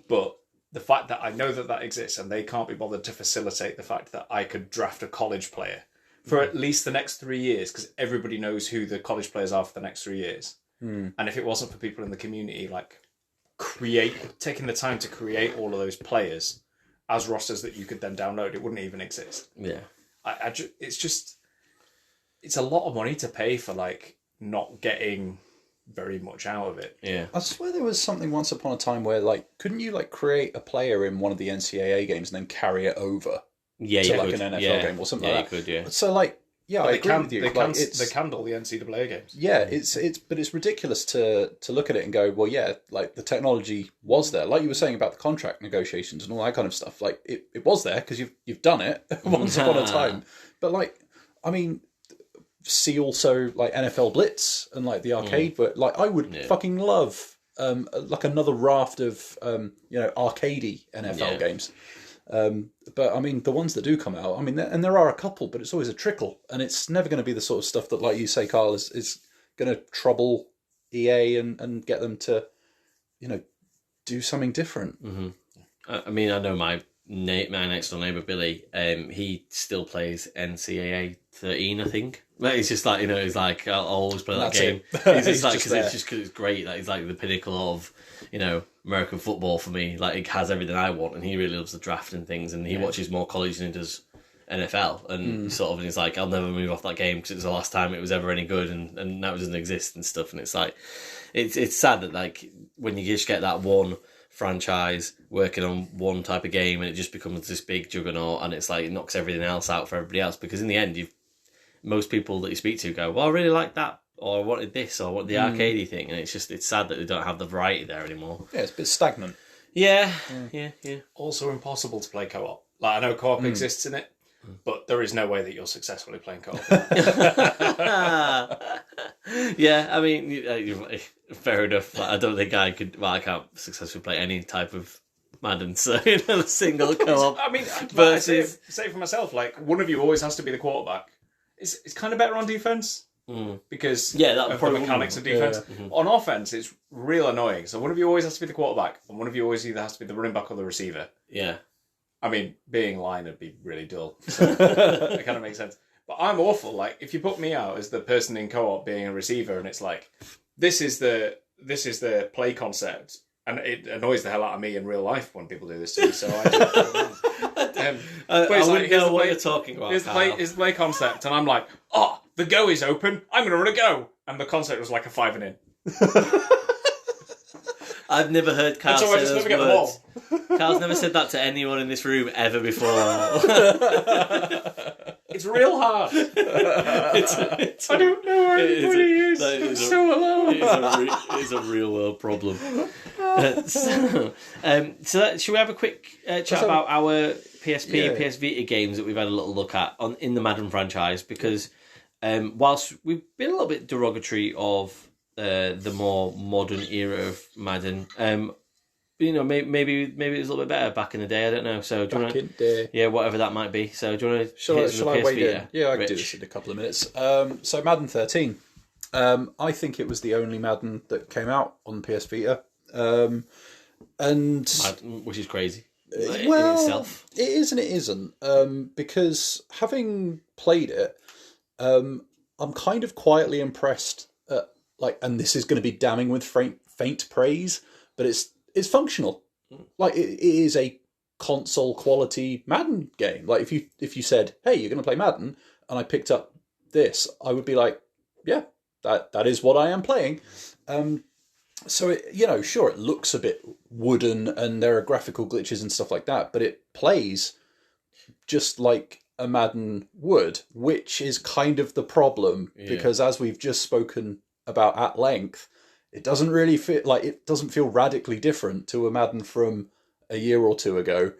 but the fact that I know that exists and they can't be bothered to facilitate the fact that I could draft a college player for at least the next 3 years, because everybody knows who the college players are for the next 3 years. And if it wasn't for people in the community, like taking the time to create all of those players as rosters that you could then download, it wouldn't even exist. Yeah, it's a lot of money to pay for like not getting very much out of it. Yeah, I swear there was something once upon a time where, like, couldn't you like create a player in one of the NCAA games and then carry it over to like an NFL game or something like that? You could, yeah. So like, yeah, I agree with you. They Like, can all the NCAA games. Yeah, but it's ridiculous to look at it and go, well, yeah, like the technology was there, like you were saying about the contract negotiations and all that kind of stuff. Like it was there because you've done it once upon a time. But like, I mean, see also like NFL Blitz and like the arcade, but like I would fucking love like another raft of arcadey NFL games. But I mean, the ones that do come out, I mean, and there are a couple, but it's always a trickle, and it's never going to be the sort of stuff that, like you say, Carl, is going to trouble EA and get them to, do something different. Mm-hmm. I mean, I know my next door neighbour Billy. He still plays NCAA 13, I think. Like, he's just like, he's like, I'll always play that game. He's like, because it's great. Like, it's like the pinnacle of, American football for me. Like, it has everything I want, and he really loves the draft and things, and he watches more college than he does NFL, and and he's like, I'll never move off that game because it was the last time it was ever any good, and now it doesn't exist and stuff. And it's like, it's sad that like when you just get that one franchise working on one type of game and it just becomes this big juggernaut, and it's like it knocks everything else out for everybody else, because in the end most people that you speak to go, well, I really like that, or I wanted this, or I want the arcadey thing, and it's sad that they don't have the variety there anymore. Yeah, it's a bit stagnant. Yeah. Also impossible to play co-op. Like, I know co-op exists in it, but there is no way that you're successfully playing co-op. Yeah, I mean, fair enough. Like, I don't think I could. Well, I can't successfully play any type of Madden, so a single co-op. I mean, versus say for myself, like one of you always has to be the quarterback. It's kind of better on defense because of the mechanics of defense. Yeah. On offense, it's real annoying. So one of you always has to be the quarterback, and one of you always either has to be the running back or the receiver. Yeah. I mean, being line would be really dull. So it kind of makes sense. But I'm awful. Like, if you put me out as the person in co-op being a receiver, and it's like, this is the play concept, and it annoys the hell out of me in real life when people do this to me. So I wouldn't know what you're talking about. Here's the play concept, and I'm like, the go is open. I'm going to run a go, and the concept was like a 5 and in. I've never heard Carl say those never get words. Carl's never said that to anyone in this room ever before. It's real hard. I don't know where anybody is. I'm so alone. It's a real world problem. So should we have a quick chat about our PSP, PS Vita games that we've had a little look at in the Madden franchise? Because whilst we've been a little bit derogatory of the more modern era of Madden, maybe it was a little bit better back in the day. I don't know. So do you want to, whatever that might be. So do you want to? Shall I wade in? Yeah, I can do this in a couple of minutes. So Madden 13. I think it was the only Madden that came out on PS Vita, which is crazy. In itself. It is and it isn't. Because having played it, I'm kind of quietly impressed. And this is going to be damning with faint praise, but it's functional. Like, it is a console quality Madden game. Like if you said, hey, you're going to play Madden, and I picked up this, I would be like, yeah, that is what I am playing. So it, sure, it looks a bit wooden and there are graphical glitches and stuff like that, but it plays just like a Madden would, which is kind of the problem, because as we've just spoken about at length, it doesn't really it doesn't feel radically different to a Madden from a year or two ago.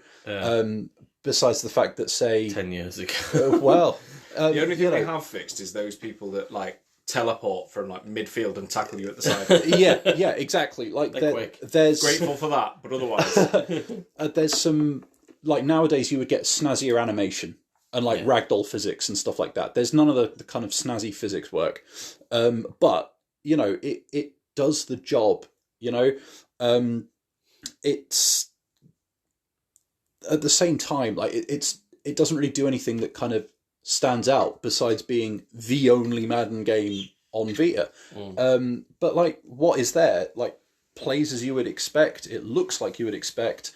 Besides the fact that, say, 10 years ago. The only thing they have fixed is those people that teleport from midfield and tackle you at the side. yeah, exactly. There's grateful for that, but otherwise, there's some nowadays you would get snazzier animation and ragdoll physics and stuff like that. There's none of the kind of snazzy physics work, but it does the job. It's at the same time it doesn't really do anything that kind of stands out besides being the only Madden game on Vita. But what is there? Plays as you would expect. It looks like you would expect.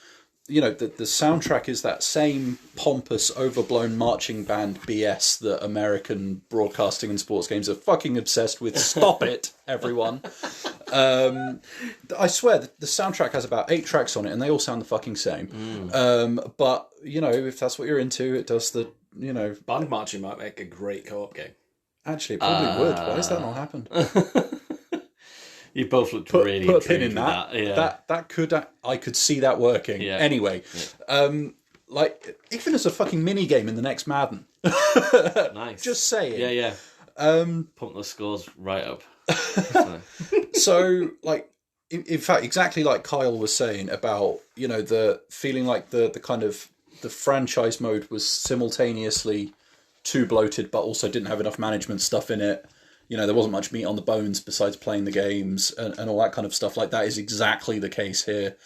The soundtrack is that same pompous, overblown marching band BS that American broadcasting and sports games are fucking obsessed with. Stop it, everyone. I swear, the soundtrack has about 8 tracks on it, and they all sound the fucking same. But, if that's what you're into, it does the, band marching might make a great co-op game. Actually, it probably would. Why has that not happened? You both looked really put a pin intrigued in that. with that. Yeah. That could I could see that working. Yeah. Anyway, even as a fucking mini game in the next Madden. Nice. Just saying. Yeah. Pump those scores right up. So, in fact, exactly like Kyle was saying about the feeling like the kind of the franchise mode was simultaneously too bloated, but also didn't have enough management stuff in it. There wasn't much meat on the bones besides playing the games and all that kind of stuff. That is exactly the case here,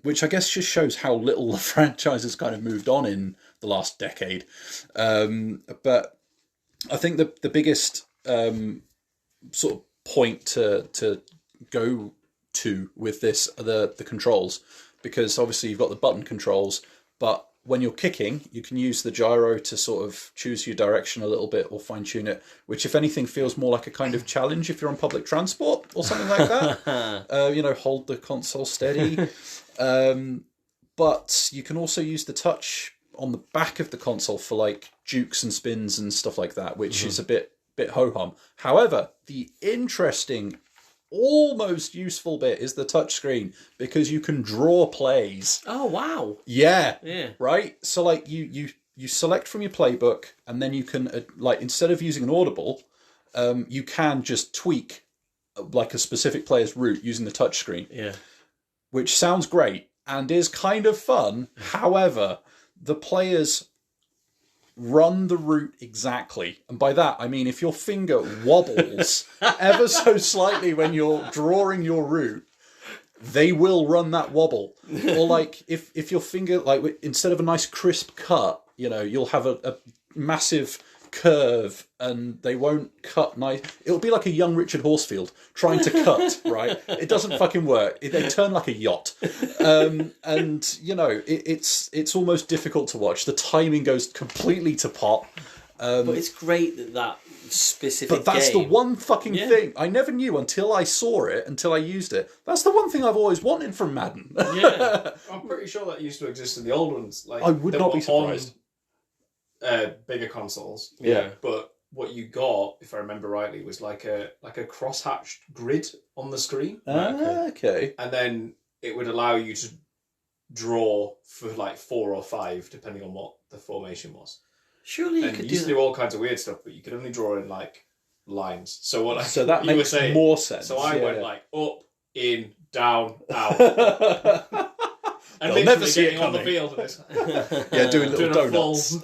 which I guess just shows how little the franchise has kind of moved on in the last decade. But I think the biggest sort of point to go to with this are the controls, because obviously you've got the button controls, but when you're kicking, you can use the gyro to sort of choose your direction a little bit or fine-tune it, which, if anything, feels more like a kind of challenge if you're on public transport or something like that. Hold the console steady. But you can also use the touch on the back of the console for, jukes and spins and stuff like that, which is a bit ho-hum. However, the interesting, almost useful bit is the touchscreen, because you can draw plays. Oh, wow. Yeah. Yeah. Right? So, you select from your playbook, and then you can, instead of using an audible, you can just tweak, a specific player's route using the touchscreen. Yeah. Which sounds great, and is kind of fun. However, the players run the route exactly. And by that, I mean if your finger wobbles ever so slightly when you're drawing your route, they will run that wobble. Or if your finger, instead of a nice crisp cut, you'll have a massive curve and they won't cut nice. It'll be like a young Richard Horsfield trying to cut, right? It doesn't fucking work. They turn like a yacht. It's almost difficult to watch. The timing goes completely to pot. But it's great that specific But that's game. the one fucking thing. I never knew until I saw it, until I used it. That's the one thing I've always wanted from Madden. Yeah. I'm pretty sure that used to exist in the old ones. I would not be surprised. Bigger consoles. Yeah. But what you got, if I remember rightly, was like a cross-hatched grid on the screen. Okay. And then it would allow you to draw for 4 or 5, depending on what the formation was. Surely you And could you do used to do all kinds of weird stuff, but you could only draw in lines. So that you were makes saying, more sense. So I went up, in, down, out. And They'll never see it getting on the coming. field of this. Yeah, doing little a donuts.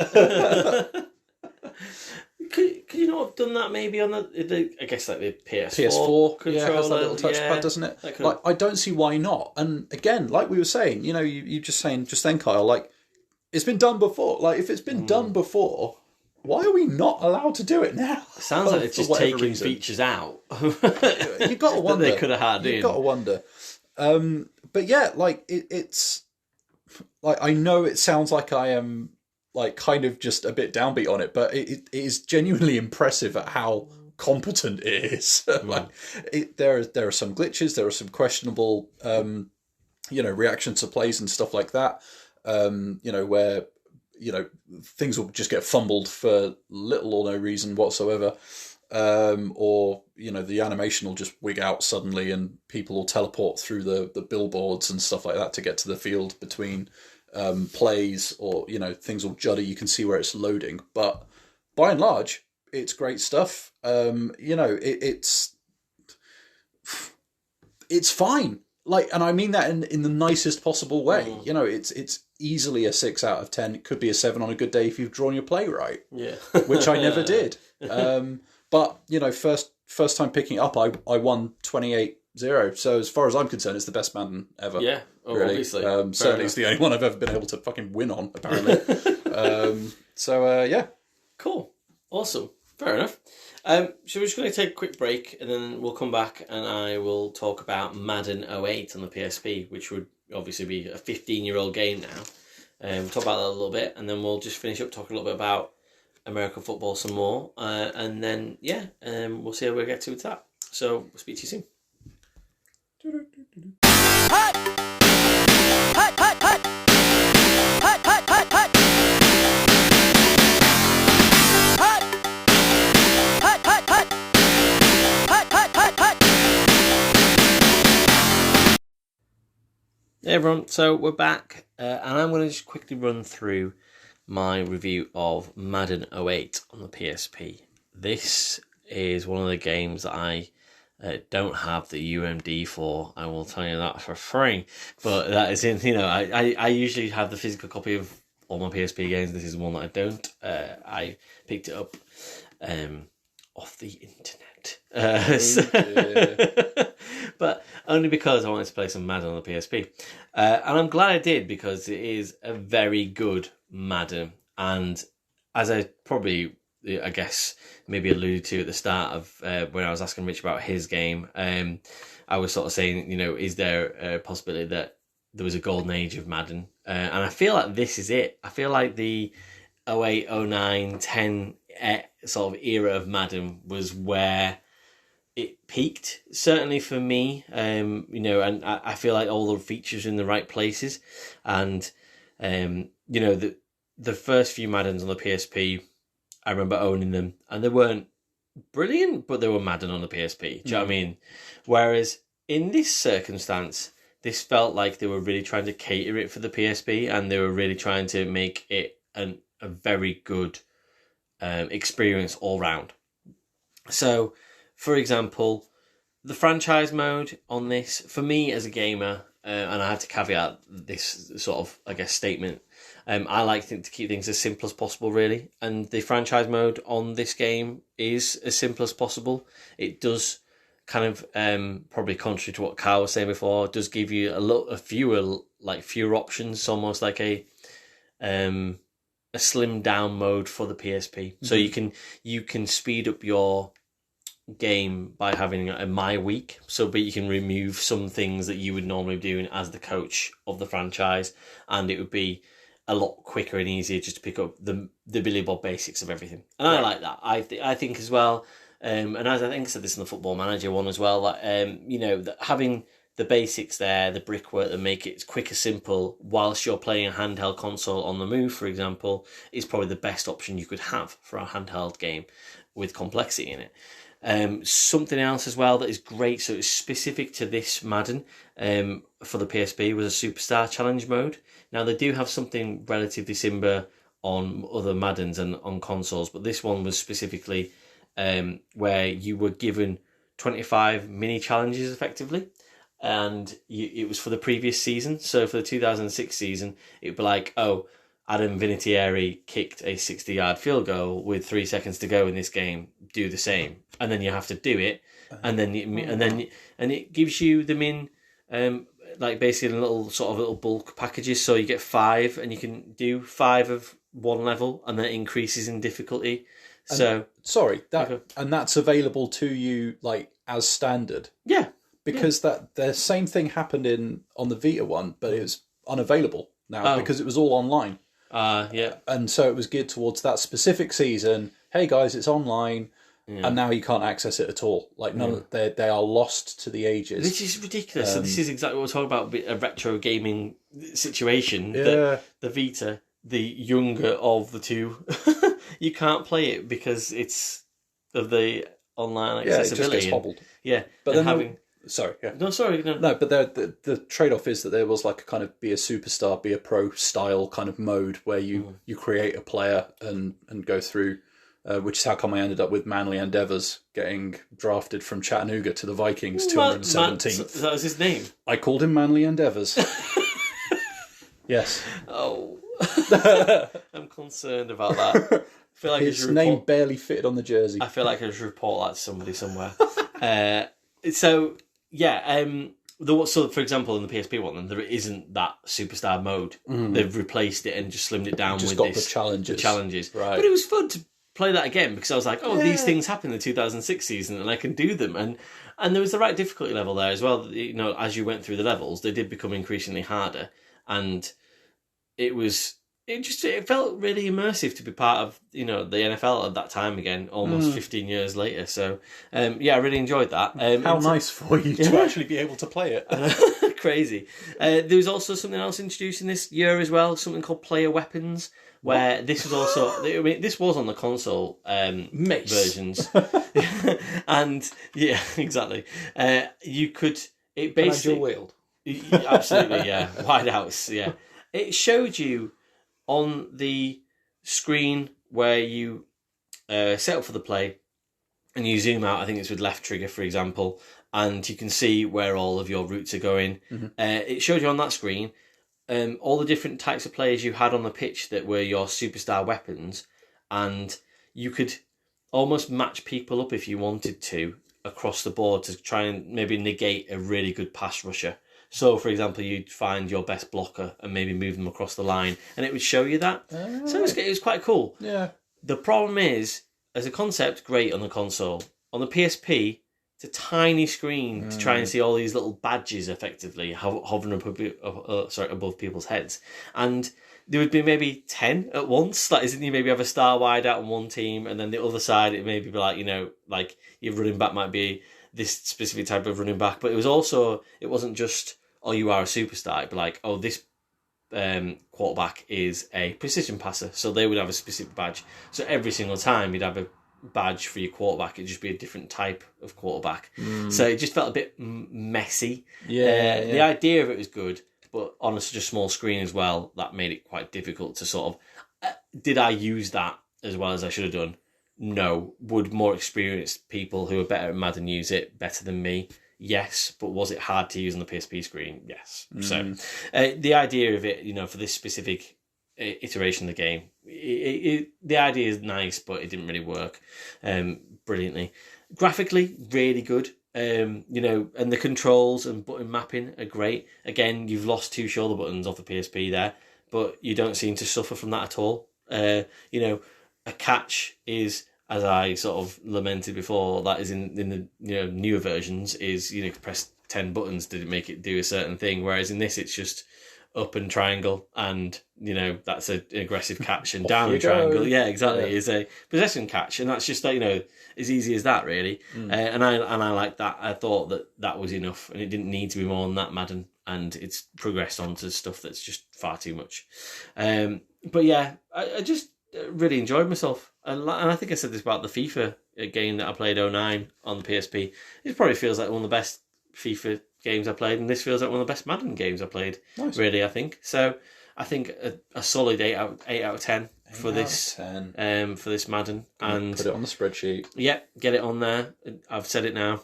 Could you not have done that maybe on the I guess the PS4 PS4 controller? has that little touchpad, doesn't it? I don't see why not. And again, like we were saying, you just saying just then, Kyle, it's been done before. If it's been done before, why are we not allowed to do it now? It sounds like it's just taking reason. features out. You've got to wonder. That they could have had. You've got to wonder. But yeah, it's like, I know it sounds like I am like kind of just a bit downbeat on it, but it is genuinely impressive at how competent it is. Like, there are some glitches, there are some questionable, reactions to plays and stuff like that. Where things will just get fumbled for little or no reason whatsoever. Or the animation will just wig out suddenly and people will teleport through the billboards and stuff like that to get to the field between plays, or things will judder. You can see where it's loading, but by and large it's great stuff. It's fine, like, and I mean that in the nicest possible way. It's easily a 6 out of 10. It could be a 7 on a good day if you've drawn your play right, which I never did. But first time picking it up, I won 28-0. So as far as I'm concerned, it's the best Madden ever. Yeah, really. Obviously. Certainly, it's the only one I've ever been able to fucking win on, apparently. Yeah. Cool. Awesome. Fair enough. So we're just going to take a quick break, and then we'll come back and I will talk about Madden 08 on the PSP, which would obviously be a 15-year-old game now. We'll talk about that a little bit, and then we'll just finish up talking a little bit about American football some more, and then we'll see how we get to with that. So we'll speak to you soon. Hey everyone, so we're back, and I'm going to just quickly run through my review of Madden 08 on the PSP. This is one of the games that I don't have the UMD for. I will tell you that for free. But that is I usually have the physical copy of all my PSP games. This is one that I don't. I picked it up off the internet. But only because I wanted to play some Madden on the PSP. And I'm glad I did, because it is a very good Madden. And as I probably, I guess, maybe alluded to at the start of when I was asking Rich about his game, I was sort of saying, is there a possibility that there was a golden age of Madden? And I feel like this is it. I feel like the 08, 09, 10 sort of era of Madden was where it peaked, certainly for me, and I feel like all the features are in the right places, and the first few Maddens on the PSP, I remember owning them, and they weren't brilliant, but they were Madden on the PSP. Do you know what I mean? Whereas in this circumstance, this felt like they were really trying to cater it for the PSP, and they were really trying to make it a very good experience all round. So, for example, the franchise mode on this, for me as a gamer, and I have to caveat this sort of, I guess, statement, I like to keep things as simple as possible, really. And the franchise mode on this game is as simple as possible. It does kind of, probably contrary to what Kyle was saying before, does give you fewer options, almost like a slimmed down mode for the PSP. Mm-hmm. So you can speed up your game by having a my week, but you can remove some things that you would normally be doing as the coach of the franchise, and it would be a lot quicker and easier just to pick up the Billy Bob basics of everything. And I like that. I think as well, and as I think I said this in the Football Manager one as well, that that having the basics there, the brickwork that make it quick and simple whilst you're playing a handheld console on the move, for example, is probably the best option you could have for a handheld game with complexity in it. Something else as well that is great, so it's specific to this Madden for the PSP, was a Superstar Challenge mode. Now, they do have something relatively similar on other Maddens and on consoles, but this one was specifically where you were given 25 mini challenges effectively, and it was for the previous season. So for the 2006 season, it would be like, Adam Vinatieri kicked a 60-yard field goal with 3 seconds to go in this game. Do the same, and then you have to do it, and then it gives you them in basically in little bulk packages. So you get 5, and you can do 5 of one level, and then it increases in difficulty. And that's available to you as standard. Yeah, because that the same thing happened on the Vita one, but it was unavailable now because it was all online. Yeah. And so it was geared towards that specific season. Hey guys, it's online. Yeah. And now you can't access it at all. Like they are lost to the ages. This is ridiculous. So this is exactly what we're talking about, a retro gaming situation. Yeah. The Vita, the younger of the two, you can't play it because it's of the online accessibility. Yeah, it just gets hobbled. Yeah, but then sorry. Yeah. No, sorry. No, but the trade-off is that there was like a kind of be a superstar, be a pro style kind of mode where you create a player and go through. Which is how come I ended up with Manly Endeavours getting drafted from Chattanooga to the Vikings 217th. That was his name? I called him Manly Endeavours. Yes. Oh. I'm concerned about that. I feel like his name barely fitted on the jersey. I feel like I should report that to somebody somewhere. So, for example, in the PSP one, there isn't that superstar mode. They've replaced it and just slimmed it down with the challenges. Right. But it was fun to play that again because I was like, these things happen in the 2006 season and I can do them. And there was the right difficulty level there as well. You know, as you went through the levels, they did become increasingly harder. And it felt really immersive to be part of, the NFL at that time again, almost 15 years later. So, I really enjoyed that. How nice for you to actually be able to play it. Crazy. There was also something else introduced in this year as well, something called Player Weapons, where this was also, this was on the console versions. And, yeah, exactly. You could, it basically... Can I dual wield? Absolutely, yeah. Wideouts, yeah. It showed you on the screen where you set up for the play and you zoom out, I think it's with left trigger, for example, and you can see where all of your routes are going. It showed you on that screen all the different types of players you had on the pitch that were your superstar weapons, and you could almost match people up if you wanted to across the board to try and maybe negate a really good pass rusher. So, for example, you'd find your best blocker and maybe move them across the line, and it would show you that. So it was quite cool. Yeah. The problem is, as a concept, great on the console. On the PSP, it's a tiny screen to try and see all these little badges, effectively, hovering above people's heads. And there would be maybe 10 at once. Like, isn't you maybe have a star wide out on one team, and then the other side, it may be like, like your running back might be this specific type of running back. But it wasn't just... you are a superstar. It'd be like, this quarterback is a precision passer. So they would have a specific badge. So every single time you'd have a badge for your quarterback. It'd just be a different type of quarterback. So it just felt a bit messy. The idea of it was good, but on such a small screen as well, that made it quite difficult to sort of... did I use that as well as I should have done? No. Would more experienced people who are better at Madden use it better than me? Yes, but was it hard to use on the PSP screen? Yes. So the idea of it, for this specific iteration of the game, the idea is nice, but it didn't really work brilliantly. Graphically, really good. And the controls and button mapping are great. Again, you've lost 2 shoulder buttons off the PSP there, but you don't seem to suffer from that at all. A catch is... as I sort of lamented before, that is in the newer versions, is you press 10 buttons to make it do a certain thing, whereas in this it's just up and triangle, and that's an aggressive catch, and down and triangle, is a possession catch, and that's just as easy as that really. And I like that. I thought that was enough, and it didn't need to be more than that, Madden, and it's progressed on to stuff that's just far too much. But yeah, I just really enjoyed myself. And I think I said this about the FIFA game that I played 09 on the PSP. It probably feels like one of the best FIFA games I played, and this feels like one of the best Madden games I played. Nice. Really, I think. So I think a solid 8 out of 10 for this Madden. And put it on the spreadsheet. Yeah, get it on there. I've said it now.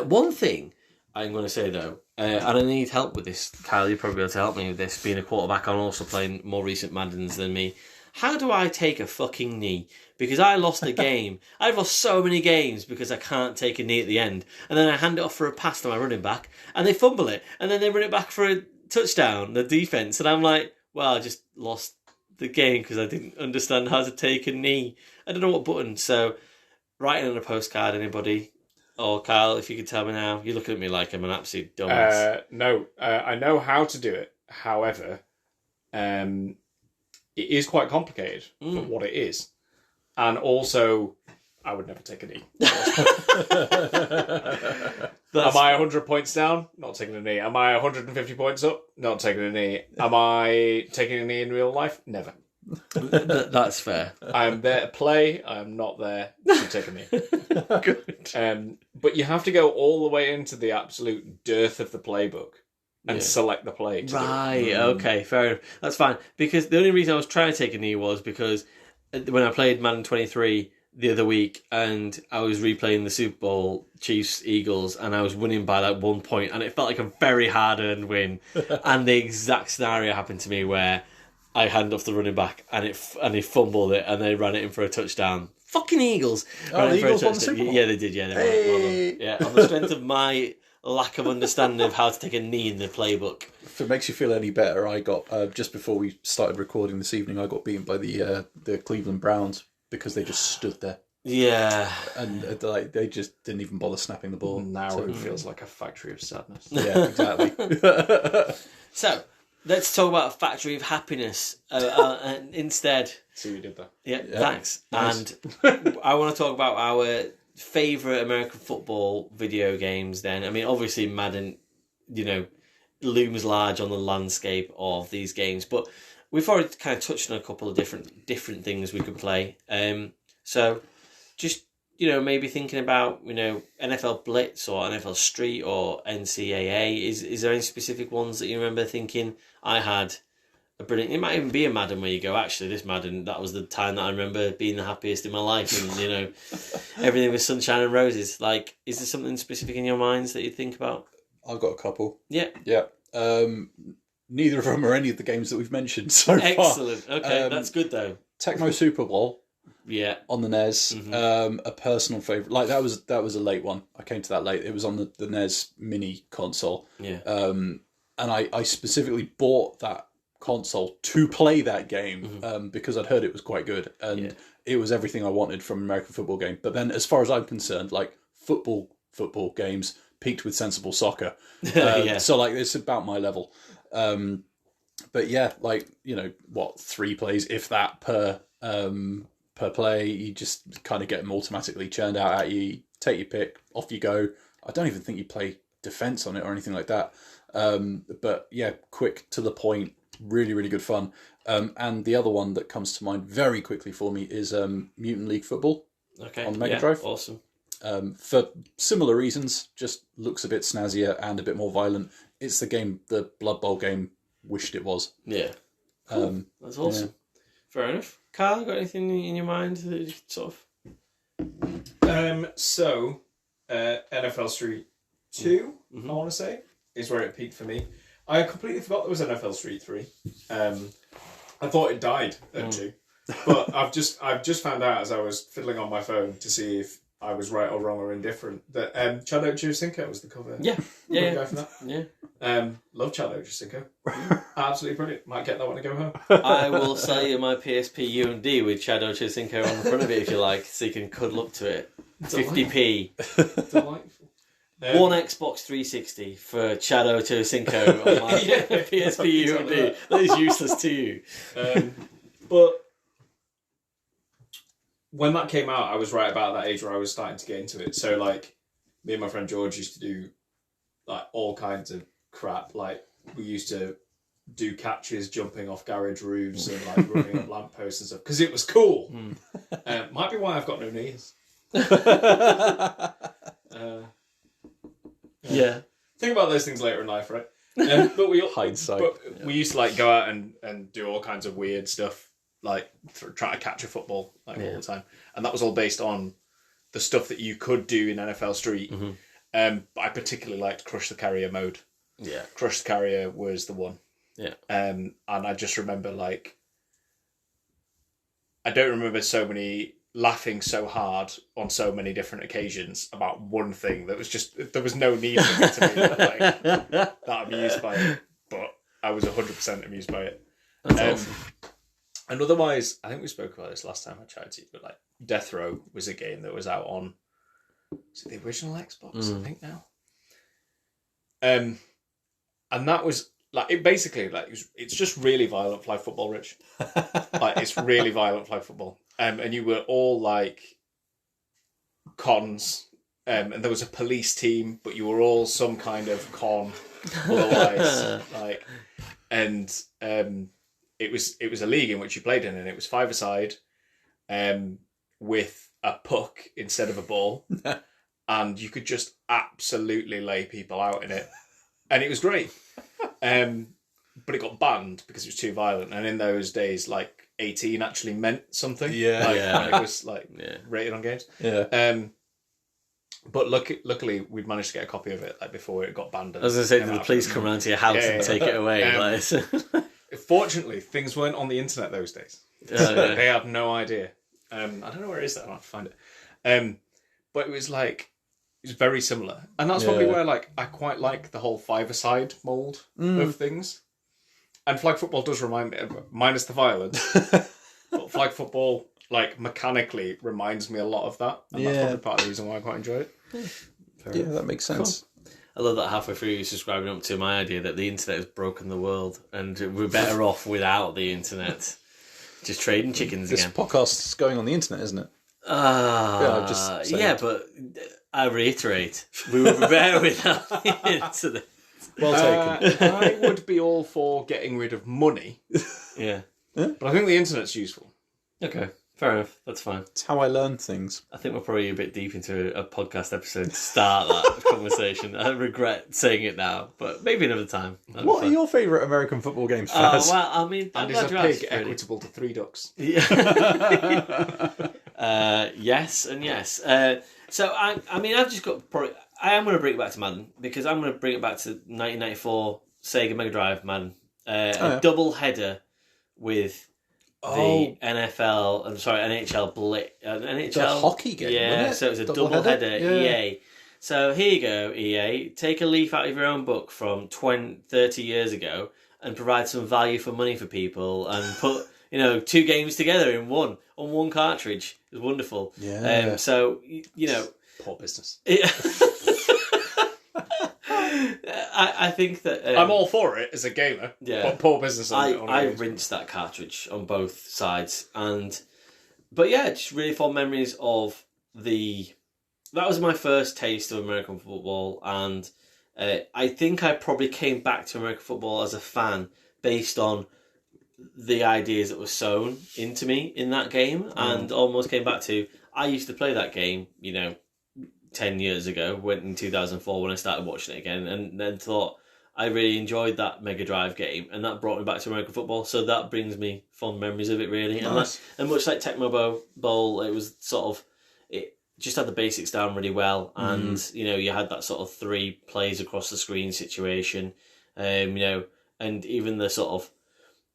One thing I'm going to say though, and I need help with this. Kyle, you'll probably be able to help me with this. Being a quarterback, I'm also playing more recent Maddens than me. How do I take a fucking knee? Because I lost a game. I've lost so many games because I can't take a knee at the end. And then I hand it off for a pass to my running back, and they fumble it, and then they run it back for a touchdown, the defence. And I'm like, well, I just lost the game because I didn't understand how to take a knee. I don't know what button. So, writing on a postcard, anybody? Or Kyle, if you could tell me now. You're looking at me like I'm an absolute dumbass. No, I know how to do it. However... it is quite complicated for what it is. And also, I would never take a knee. Am I 100 points down? Not taking a knee. Am I 150 points up? Not taking a knee. Am I taking a knee in real life? Never. That's fair. I am there to play. I am not there to take a knee. Good. But you have to go all the way into the absolute dearth of the playbook and select the play. Right, okay, fair enough. That's fine. Because the only reason I was trying to take a knee was because when I played Madden 23 the other week and I was replaying the Super Bowl, Chiefs-Eagles, and I was winning by like 1 point, and it felt like a very hard-earned win. And the exact scenario happened to me where I handed off the running back and he fumbled it and they ran it in for a touchdown. Fucking Eagles! Oh, the Eagles won the Super Bowl? Yeah, they did, yeah. They won. On the strength of my lack of understanding of how to take a knee in the playbook. If it makes you feel any better, I got, just before we started recording this evening, I got beaten by the Cleveland Browns because they just stood there. Yeah. And they just didn't even bother snapping the ball. Now it feels like a factory of sadness. Yeah, exactly. So, let's talk about a factory of happiness instead. See what you did there. Yeah, thanks. Nice. And I want to talk about our favourite American football video games then. I mean, obviously Madden, looms large on the landscape of these games, but we've already kind of touched on a couple of different things we could play. So just, maybe thinking about, NFL Blitz or NFL Street or NCAA, is there any specific ones that you remember thinking, I had a brilliant... It might even be a Madden where you go, actually, this Madden, that was the time that I remember being the happiest in my life, and, everything was sunshine and roses. Like, is there something specific in your minds that you think about? I've got a couple. Yeah. Yeah. Neither of them are any of the games that we've mentioned so far. Excellent. Okay, that's good, though. Tecmo Super Bowl. Yeah. On the NES, a personal favourite. Like that was a late one. I came to that late. It was on the NES mini console. Yeah. And I specifically bought that console to play that game because I'd heard it was quite good and it was everything I wanted from an American football game. But then, as far as I'm concerned, like football games peaked with sensible soccer. So like it's about my level. But yeah, like 3 plays, if that, per play. You just kind of get them automatically churned out at you. Take your pick, off you go. I don't even think you play defense on it or anything like that. But yeah, quick to the point, really, really good fun. And the other one that comes to mind very quickly for me is Mutant League Football on the Mega Drive. Awesome. For similar reasons, just looks a bit snazzier and a bit more violent. It's the game the Blood Bowl game wished it was. Yeah. Cool. That's awesome. Yeah. Fair enough. Carl, got anything in your mind that you sort of... So, NFL Street 2, I want to say, is where it peaked for me. I completely forgot there was NFL Street 3. I thought it died at 2. But I've just found out as I was fiddling on my phone to see if I was right or wrong or indifferent that Chad Ochocinco was the cover. Yeah. Guy for that. Yeah. Love Chad Ochocinco. Absolutely brilliant. Might get that one to go home. I will sell you my PSP U&D with Chad Ochocinco on the front of it if you like, so you can cuddle up to it. 50p. Delightful. One Xbox 360 for Chad Ochocinco on my PSP U&D. That is useless to you. But when that came out, I was right about that age where I was starting to get into it. So, like, me and my friend George used to do, like, all kinds of crap. Like, we used to do catches jumping off garage roofs and, like, running up lampposts and stuff. Because it was cool. Might be why I've got no knees. Yeah. Think about those things later in life, right? But we hindsight. But we used to, like, go out and do all kinds of weird stuff. Like, trying to catch a football all the time. And that was all based on the stuff that you could do in NFL Street. But I particularly liked Crush the Carrier mode. Yeah. Crush the Carrier was the one. Yeah. And I just remember, like... I don't remember laughing so hard on so many different occasions about one thing that was just... There was no need for me to be, like, that amused by it. But I was 100% amused by it. That's awesome. And otherwise, I think we spoke about this last time I tried to, but like Death Row was a game that was out on the original Xbox, I think now. And that was like it basically like it's just really violent flag football, Rich. Like it's really violent flag football. And you were all like cons. And there was a police team, but you were all some kind of con otherwise. Like, and it was a league in which you played in, and it was 5-a-side, with a puck instead of a ball, and you could just absolutely lay people out in it, and it was great. But it got banned because it was too violent, and in those days, like 18 actually meant something. Yeah, like, yeah. when it was like rated on games. Yeah. But luckily, we'd managed to get a copy of it like before it got banned. I was going to say, did the police come round to your house and take it away? Fortunately, things weren't on the internet those days. They had no idea. I don't know where it is though. I'll have to find it. But it was very similar, and that's probably where like I quite like the whole 5-a-side mold of things. And flag football does remind me, minus the violence, but flag football like mechanically reminds me a lot of that, and that's probably part of the reason why I quite enjoy it. Yeah, that makes sense. Cool. I love that halfway through you're subscribing up to my idea that the internet has broken the world and we're better off without the internet. Just trading chickens This again. podcast's going on the internet, isn't it? But I reiterate, we would be better without the internet. Well taken. I would be all for getting rid of money. Yeah. But I think the internet's useful. Okay. Fair enough. That's fine. It's how I learn things. I think we're probably a bit deep into a podcast episode to start that conversation. I regret saying it now, but maybe another time. What are your favourite American football games, Faz? Well, I mean, And is glad a you pig asked, really. equitable to 3 ducks? Yeah. Yes and yes. So I mean, I've just got. I am going to bring it back to Madden because I'm going to bring it back to 1994 Sega Mega Drive Madden. A double header with the NFL. I'm sorry, NHL Blitz. NHL The hockey game. Yeah, wasn't it? so it was a double header. EA. So here you go, EA. Take a leaf out of your own book from 30 years ago and provide some value for money for people and put 2 games together in one on one cartridge. It was wonderful. Yeah. So Poor business. I think that I'm all for it as a gamer. Yeah. But poor business. I rinsed that cartridge on both sides, but just really fond memories of that was my first taste of American football, and I think I probably came back to American football as a fan based on the ideas that were sown into me in that game, and almost came back to I used to play that game, 10 years ago, went in 2004 when I started watching it again, and then thought I really enjoyed that Mega Drive game, and that brought me back to American football, so that brings me fond memories of it, really. Nice. And much like Tecmo Bowl, it was it just had the basics down really well, and, you had that sort of 3 plays across the screen situation, and even the sort of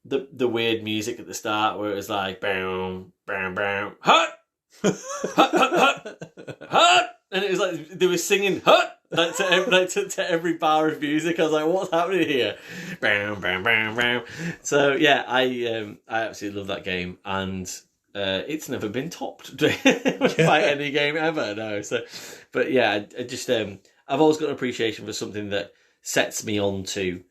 the weird music at the start where it was like, bam, bam, bam, hut! Hut, hut, hut, hut! And it was like they were singing "hut" to every bar of music. I was like, "What's happening here?" Bam, bam, bam, bam. So I absolutely love that game, and it's never been topped by any game ever. No, but I just I've always got an appreciation for something that sets me on to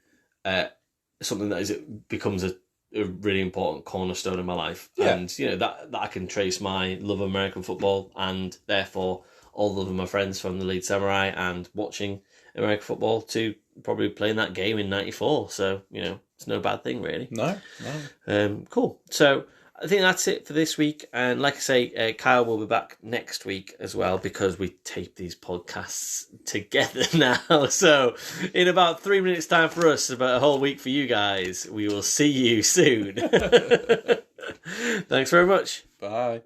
something that becomes a really important cornerstone in my life, and that I can trace my love of American football, and therefore all love of my friends from the Leeds Samurai and watching American football to probably playing that game in '94. So it's no bad thing, really. No. Cool. So I think that's it for this week, and like I say, Kyle will be back next week as well because we tape these podcasts together now. So in about 3 minutes time for us, about a whole week for you guys. We will see you soon. Thanks very much. Bye.